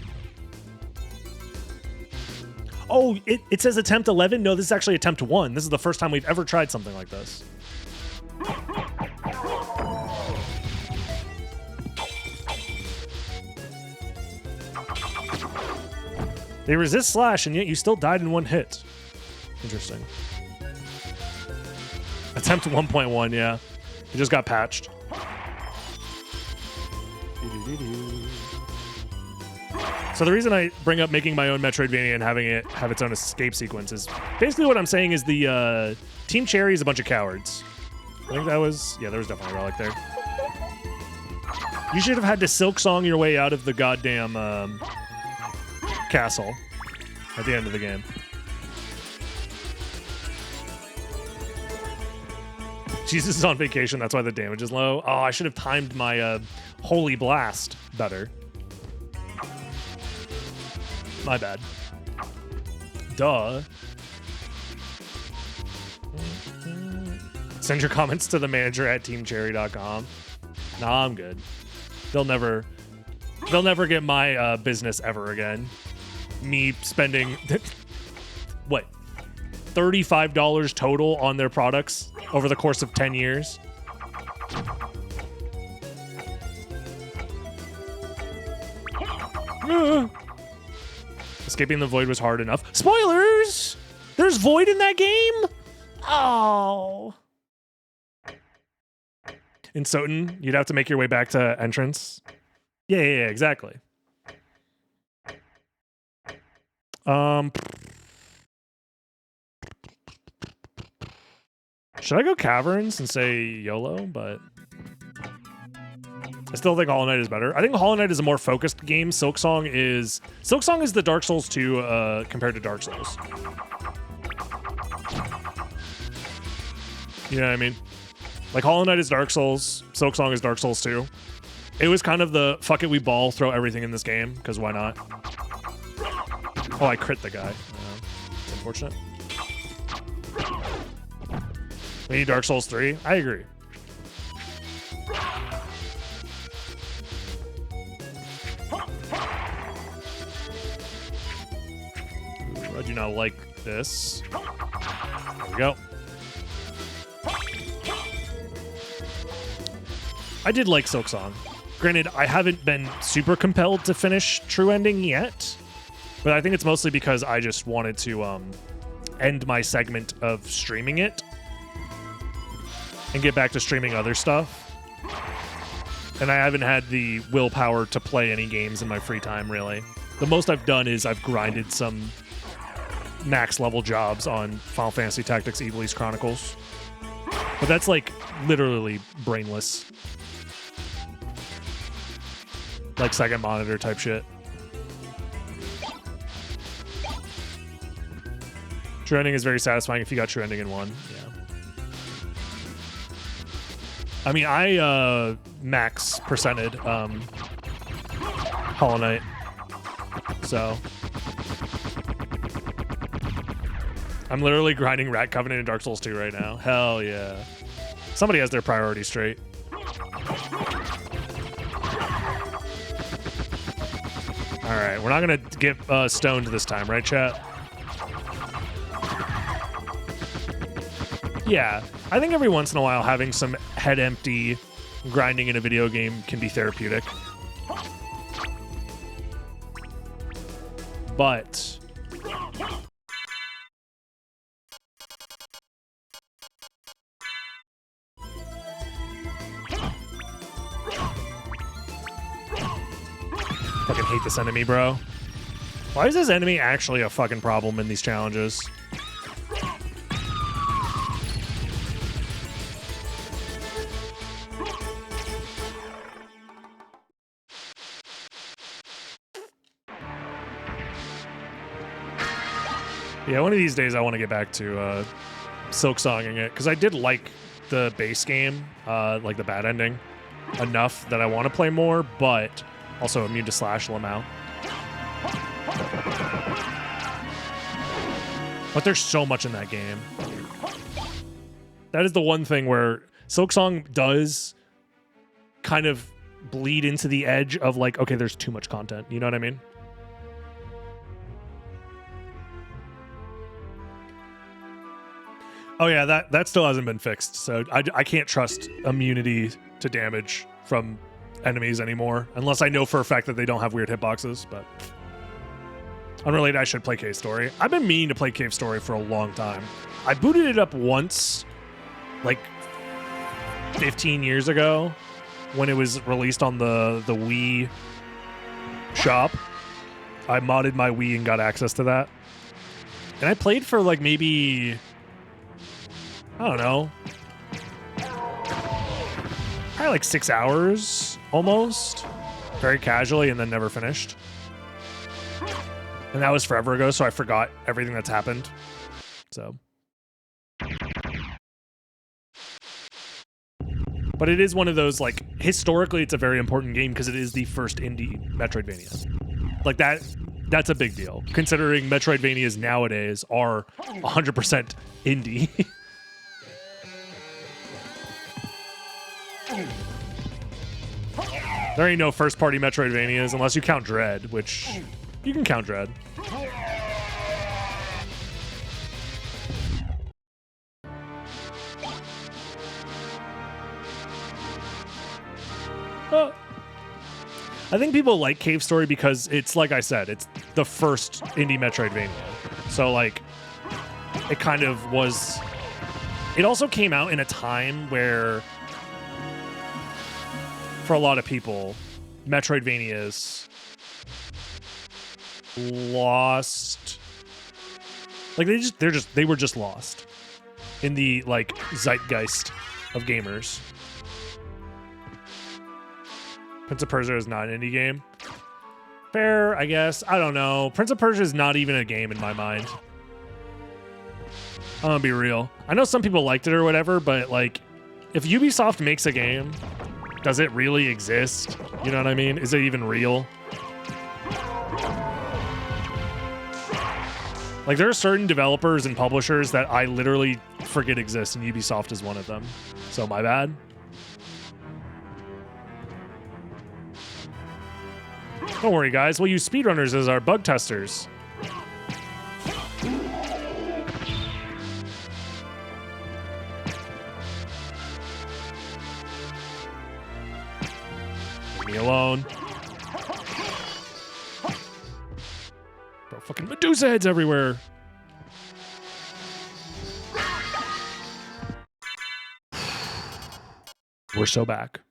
Oh, it says attempt 11? No, this is actually attempt 1. This is the first time we've ever tried something like this. They resist slash, and yet you still died in one hit. Interesting. Attempt 1.1, yeah. It just got patched. So the reason I bring up making my own Metroidvania and having it have its own escape sequence is basically what I'm saying is the Team Cherry is a bunch of cowards. I think that was... Yeah, there was definitely a relic there. You should have had to Silk Song your way out of the goddamn castle at the end of the game. Jesus is on vacation, that's why the damage is low. Oh, I should have timed my Holy Blast better. My bad. Duh. Send your comments to the manager at teamcherry.com. Nah, I'm good. They'll never get my business ever again. Me spending what, $35 total on their products over the course of 10 years. Escaping the void was hard enough. Spoilers! There's void in that game? Oh. In SotN, you'd have to make your way back to entrance. Yeah, exactly. Should I go Caverns and say YOLO? But I still think Hollow Knight is better. I think Hollow Knight is a more focused game. Silk Song is the Dark Souls 2 compared to Dark Souls. You know what I mean? Like Hollow Knight is Dark Souls, Silk Song is Dark Souls 2. It was kind of the fuck it, we ball, throw everything in this game, because why not? Oh, I crit the guy. It's unfortunate. We need Dark Souls 3? I agree. Ooh, I do not like this. There we go. I did like Silk Song. Granted, I haven't been super compelled to finish True Ending yet, but I think it's mostly because I just wanted to end my segment of streaming it and get back to streaming other stuff. And I haven't had the willpower to play any games in my free time, really. The most I've done is I've grinded some max level jobs on Final Fantasy Tactics Ivalice Chronicles. But that's like literally brainless. Like second monitor type shit. True Ending is very satisfying if you got True Ending in one. Yeah. I mean, I max percented Hollow Knight. So I'm literally grinding Rat Covenant in Dark Souls 2 right now. Hell yeah. Somebody has their priorities straight. All right, we're not gonna get stoned this time, right, chat? Yeah, I think every once in a while having some head empty grinding in a video game can be therapeutic. But fucking hate this enemy, bro. Why is this enemy actually a fucking problem in these challenges? Yeah, one of these days I want to get back to Silk Songing it, because I did like the base game, like the bad ending, enough that I want to play more, but also immune to slash Lamau. But there's so much in that game. That is the one thing where Silk Song does kind of bleed into the edge of like, okay, there's too much content. You know what I mean? Oh yeah, that still hasn't been fixed. So I can't trust immunity to damage from enemies anymore, unless I know for a fact that they don't have weird hitboxes, but Unrelated, I should play Cave Story. I've been meaning to play Cave Story for a long time. I booted it up once, like 15 years ago, when it was released on the Wii shop. I modded my Wii and got access to that. And I played for like maybe, I don't know, probably like 6 hours almost, very casually, and then never finished. And that was forever ago, so I forgot everything that's happened. So. But it is one of those, like, historically it's a very important game because it is the first indie Metroidvania. Like, that's a big deal, considering Metroidvanias nowadays are 100% indie. There ain't no first-party Metroidvanias unless you count Dread, which you can count Dread. I think people like Cave Story because it's, like I said, it's the first indie Metroidvania. So, like, it kind of was... It also came out in a time where, for a lot of people, Metroidvanias lost... Like, they were just lost in the, like, zeitgeist of gamers. Prince of Persia is not an indie game. Fair, I guess. I don't know. Prince of Persia is not even a game in my mind. I'm gonna be real. I know some people liked it or whatever, but like, if Ubisoft makes a game, does it really exist? You know what I mean? Is it even real? Like, there are certain developers and publishers that I literally forget exist, and Ubisoft is one of them. So my bad. Don't worry, guys. We'll use speedrunners as our bug testers. Leave me alone. Bro, fucking Medusa heads everywhere. We're so back.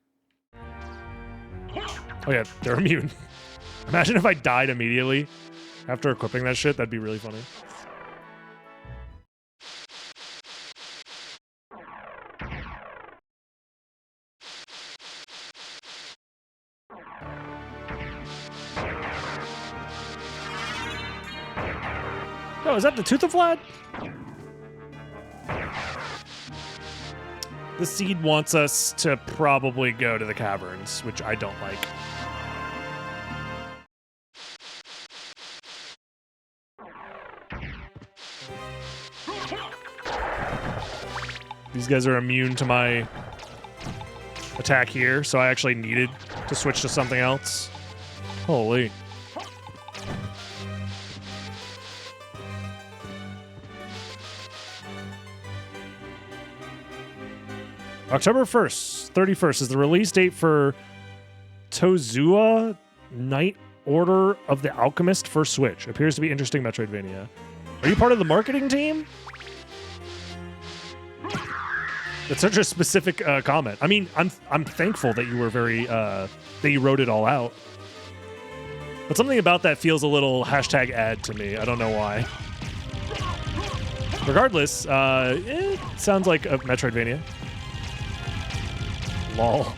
Oh yeah, they're immune. Imagine if I died immediately after equipping that shit. That'd be really funny. Oh, is that the Tooth of Vlad? The seed wants us to probably go to the caverns, which I don't like. These guys are immune to my attack here, so I actually needed to switch to something else. Holy. October 1st, 31st is the release date for Tozua Knight Order of the Alchemist for Switch. Appears to be interesting Metroidvania. Are you part of the marketing team? That's such a specific comment. I mean, I'm thankful that you were very that you wrote it all out. But something about that feels a little #ad to me. I don't know why. Regardless, it sounds like a Metroidvania. Lol.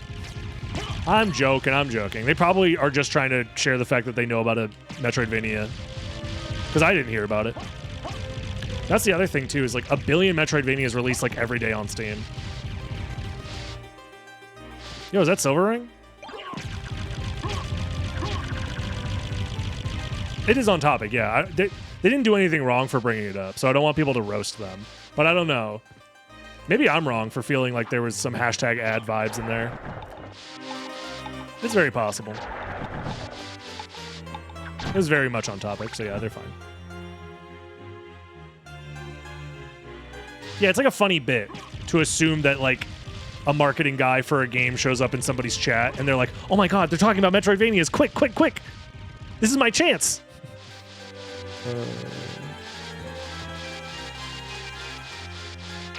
I'm joking. They probably are just trying to share the fact that they know about a Metroidvania. Because I didn't hear about it. That's the other thing, too, is like a billion Metroidvanias released like every day on Steam. Yo, is that Silver Ring? It is on topic, yeah. They didn't do anything wrong for bringing it up, so I don't want people to roast them. But I don't know. Maybe I'm wrong for feeling like there was some #ad vibes in there. It's very possible. It was very much on topic, so yeah, they're fine. Yeah, it's like a funny bit to assume that like a marketing guy for a game shows up in somebody's chat and they're like, oh my god, they're talking about Metroidvanias. Quick. This is my chance.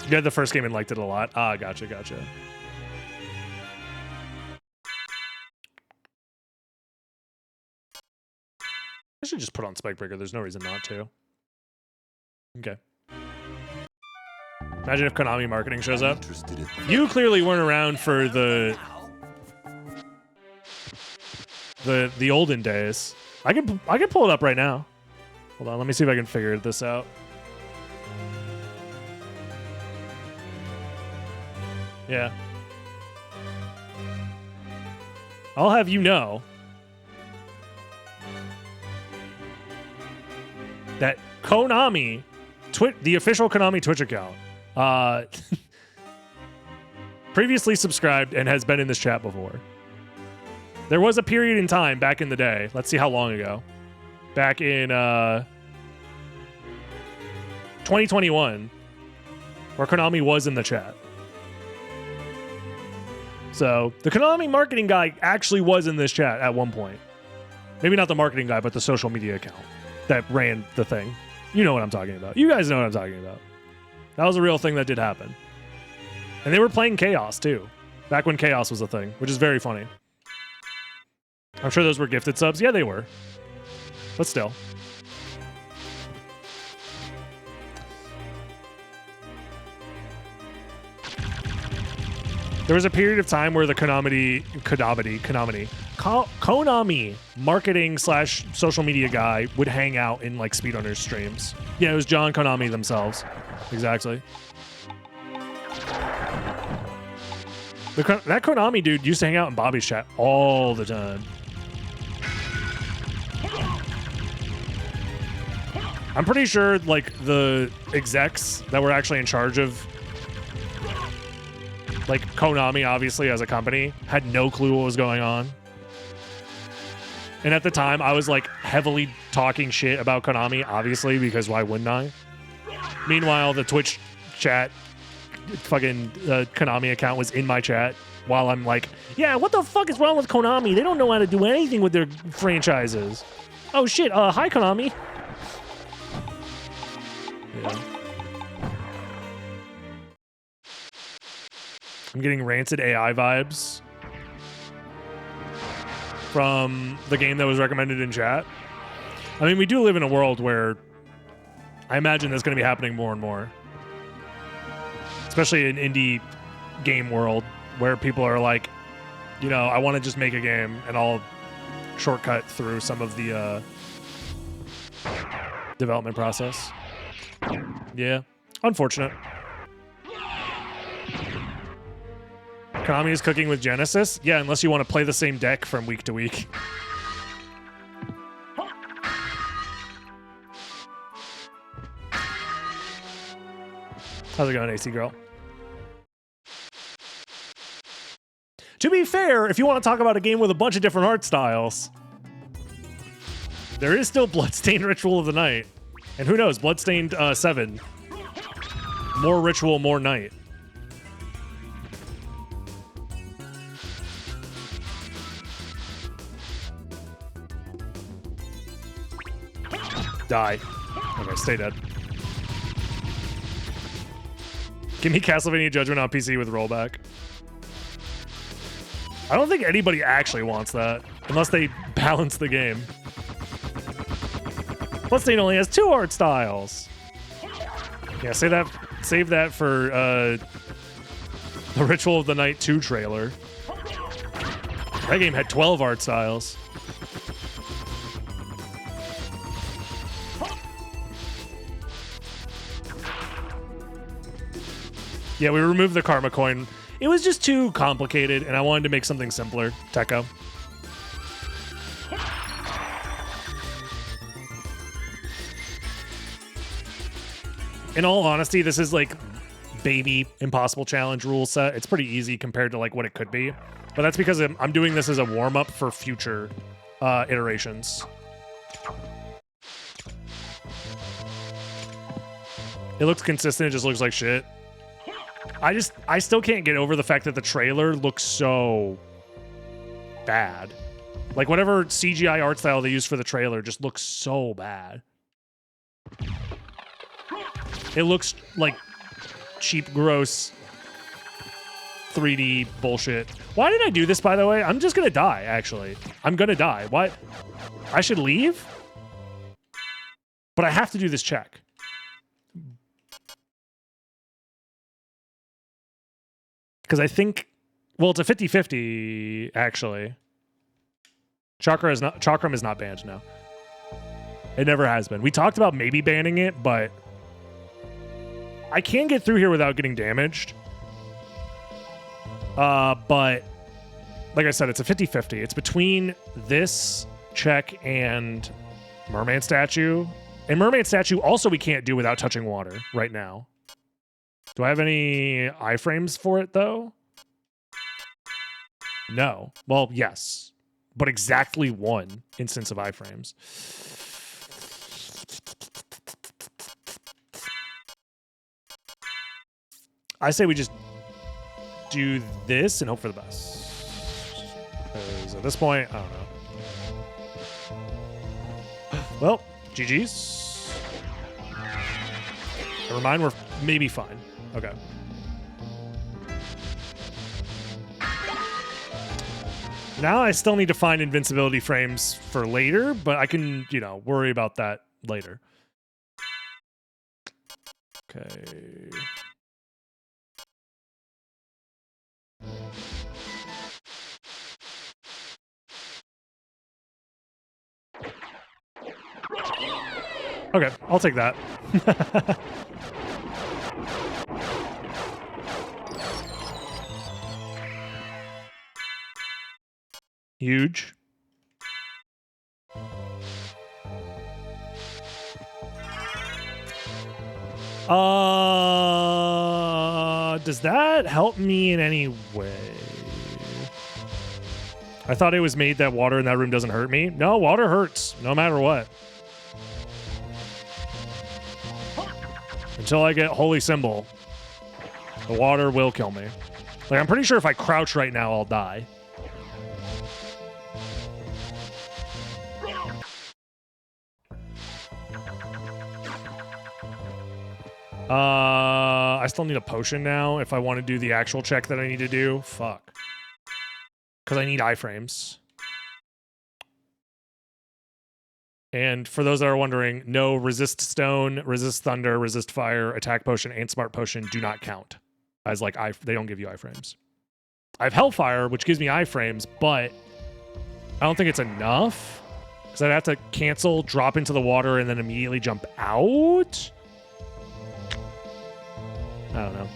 You had the first game and liked it a lot. Ah, gotcha. I should just put on Spikebreaker. There's no reason not to. Okay. Imagine if Konami marketing shows up. You clearly weren't around for the olden days. I can pull it up right now. Hold on, let me see if I can figure this out. Yeah. I'll have you know that Konami, the official Konami Twitch account, previously subscribed and has been in this chat before. There was a period in time back in the day. Let's see how long ago. Back in 2021, where Konami was in the chat. So the Konami marketing guy actually was in this chat at one point. Maybe not the marketing guy, but the social media account that ran the thing. You know what I'm talking about. You guys know what I'm talking about. That was a real thing that did happen. And they were playing Chaos too, back when Chaos was a thing, which is very funny. I'm sure those were gifted subs. Yeah, they were. But still. There was a period of time where the Konami marketing / social media guy would hang out in like speedrunners streams. Yeah, it was John Konami themselves. Exactly. That Konami dude used to hang out in Bobby's chat all the time. I'm pretty sure like the execs that were actually in charge of like Konami, obviously as a company, had no clue what was going on. And at the time, I was like heavily talking shit about Konami, obviously, because why wouldn't I? Meanwhile, the Twitch chat fucking Konami account was in my chat while I'm like, yeah, what the fuck is wrong with Konami? They don't know how to do anything with their franchises. Oh shit, hi Konami. Yeah. I'm getting Rancid AI vibes from the game that was recommended in chat. I mean, we do live in a world where I imagine that's going to be happening more and more. Especially in indie game world where people are like, you know, I want to just make a game and I'll shortcut through some of the development process. Yeah, unfortunate. Konami is cooking with Genesis? Yeah, unless you want to play the same deck from week to week. How's it going, AC girl? To be fair, if you want to talk about a game with a bunch of different art styles, there is still Bloodstained Ritual of the Night. And who knows, Bloodstained 7. More ritual, more night. Die. Okay, stay dead. Give me Castlevania Judgment on PC with rollback. I don't think anybody actually wants that, unless they balance the game. Bloodstained only has 2 art styles. Yeah, save that for the Ritual of the Night 2 trailer. That game had 12 art styles. Yeah, we removed the karma coin. It was just too complicated, and I wanted to make something simpler. Techo. In all honesty, this is like baby impossible challenge rule set. It's pretty easy compared to like what it could be. But that's because I'm doing this as a warm-up for future iterations. It looks consistent, it just looks like shit. I still can't get over the fact that the trailer looks so bad. Like whatever CGI art style they used for the trailer just looks so bad. It looks like cheap, gross 3D bullshit. Why did I do this, by the way? I'm just gonna die, actually. I'm gonna die. What? I should leave? But I have to do this check. Because I think, well, it's a 50-50, actually. Chakram is not banned, no. It never has been. We talked about maybe banning it, but I can get through here without getting damaged. But like I said, it's a 50-50. It's between this check and Merman Statue. And Merman Statue also we can't do without touching water right now. Do I have any iframes for it, though? No. Well, yes. But exactly one instance of iframes. I say we just do this and hope for the best. Because at this point, I don't know. Well, GG's. Never mind, we're maybe fine. Okay. Now I still need to find invincibility frames for later, but I can, you know, worry about that later. Okay. Okay, I'll take that. Huge. Does that help me in any way? I thought it was made that water in that room doesn't hurt me. No, water hurts, no matter what. Until I get Holy Symbol, the water will kill me. Like, I'm pretty sure if I crouch right now, I'll die. I still need a potion now if I want to do the actual check that I need to do. Fuck. Because I need iframes. And for those that are wondering, no resist stone, resist thunder, resist fire, attack potion, and smart potion do not count. As like, they don't give you iframes. I have hellfire, which gives me iframes, but I don't think it's enough. Because I'd have to cancel, drop into the water, and then immediately jump out. I don't know.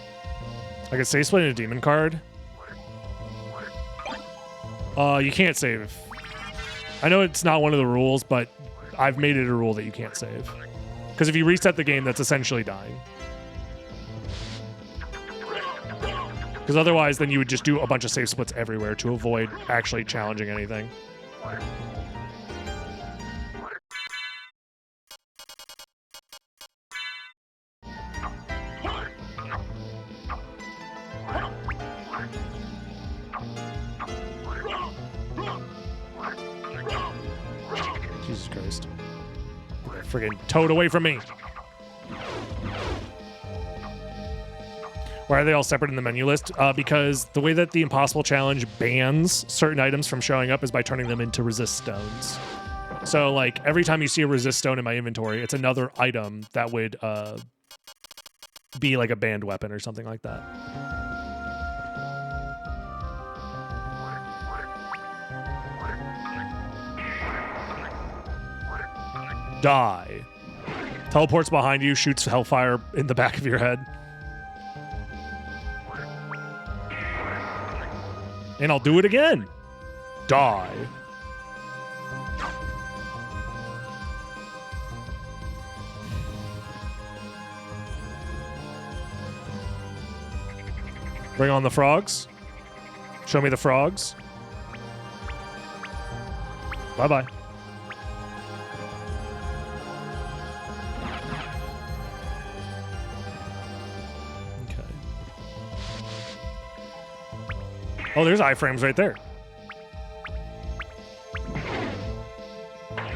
I could save split in a demon card. You can't save. I know it's not one of the rules, but I've made it a rule that you can't save. Because if you reset the game, that's essentially dying. Because otherwise, then you would just do a bunch of save splits everywhere to avoid actually challenging anything. Jesus Christ. Friggin' toad away from me. Why are they all separate in the menu list? Because the way that the Impossible Challenge bans certain items from showing up is by turning them into resist stones. So, like, every time you see a resist stone in my inventory, it's another item that would be like a banned weapon or something like that. Die. Teleports behind you, shoots hellfire in the back of your head. And I'll do it again. Die. Bring on the frogs. Show me the frogs. Bye-bye. Oh, there's iframes right there.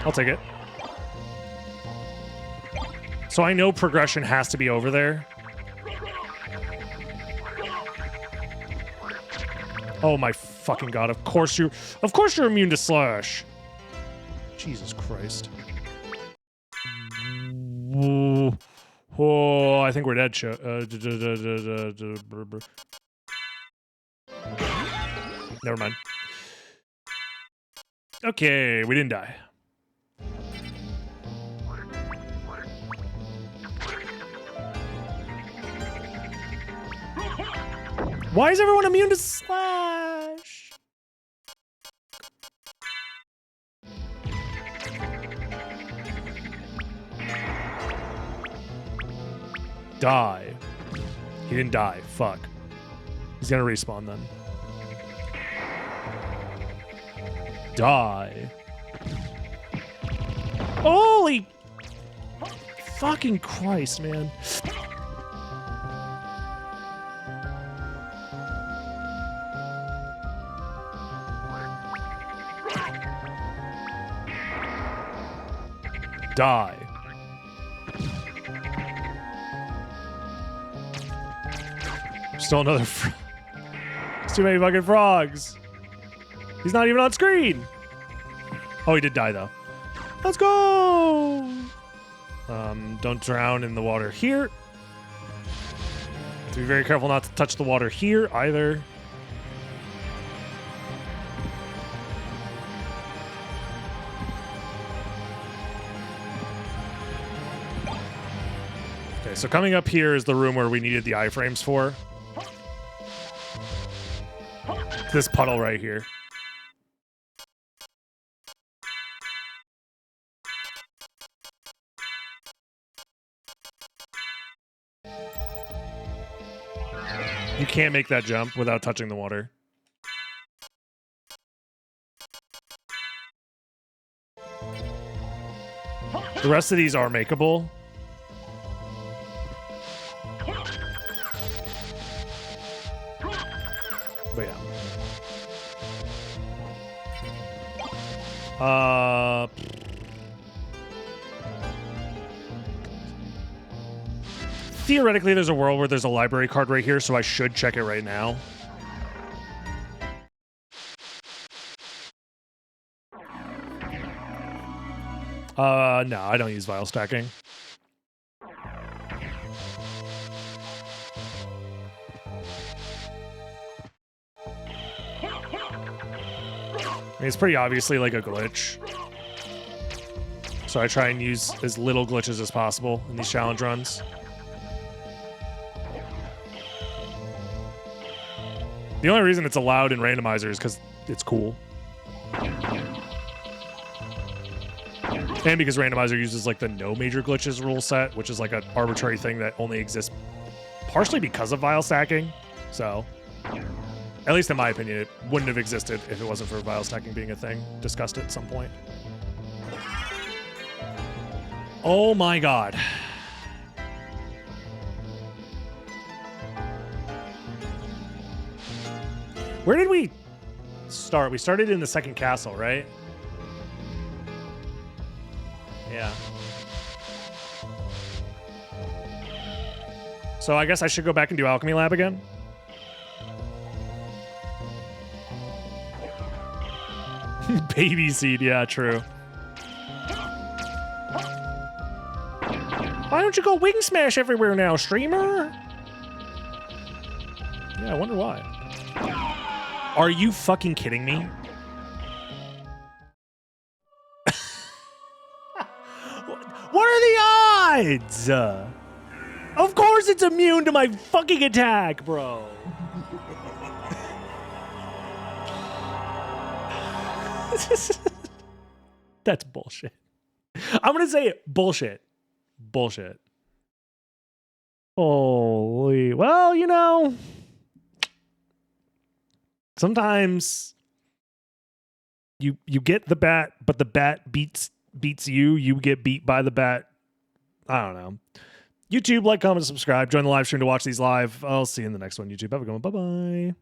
I'll take it. So I know progression has to be over there. Oh my fucking god, of course you're immune to slash. Jesus Christ. Whoa. Oh, I think we're dead. Never mind. Okay, we didn't die. Why is everyone immune to slash? Die. He didn't die. Fuck. He's gonna respawn then. Die. Holy fucking Christ, man. Die. Still another There's too many fucking frogs. He's not even on screen. Oh, he did die though. Let's go. Don't drown in the water here. Be very careful not to touch the water here either. Okay, so coming up here is the room where we needed the iframes for. This puddle right here. You can't make that jump without touching the water. The rest of these are makeable. But yeah. Theoretically, there's a world where there's a library card right here, so I should check it right now. No, I don't use vial stacking. I mean, it's pretty obviously like a glitch. So I try and use as little glitches as possible in these challenge runs. The only reason it's allowed in Randomizer is because it's cool. And because Randomizer uses like the no major glitches rule set, which is like an arbitrary thing that only exists partially because of vial stacking. So, at least in my opinion, it wouldn't have existed if it wasn't for vial stacking being a thing. Discussed at some point. Oh my god. Where did we start? We started in the second castle, right? Yeah. So I guess I should go back and do Alchemy Lab again. Baby seed, yeah, true. Why don't you go wing smash everywhere now, streamer? Yeah, I wonder why. Are you fucking kidding me? What are the odds? Of course it's immune to my fucking attack, bro. That's bullshit. I'm gonna say it. Bullshit. Bullshit. Holy. Well, you know, sometimes you get the bat, but the bat beats you. You get beat by the bat. I don't know. YouTube, like, comment, subscribe. Join the live stream to watch these live. I'll see you in the next one, YouTube. Have a good one. Bye-bye.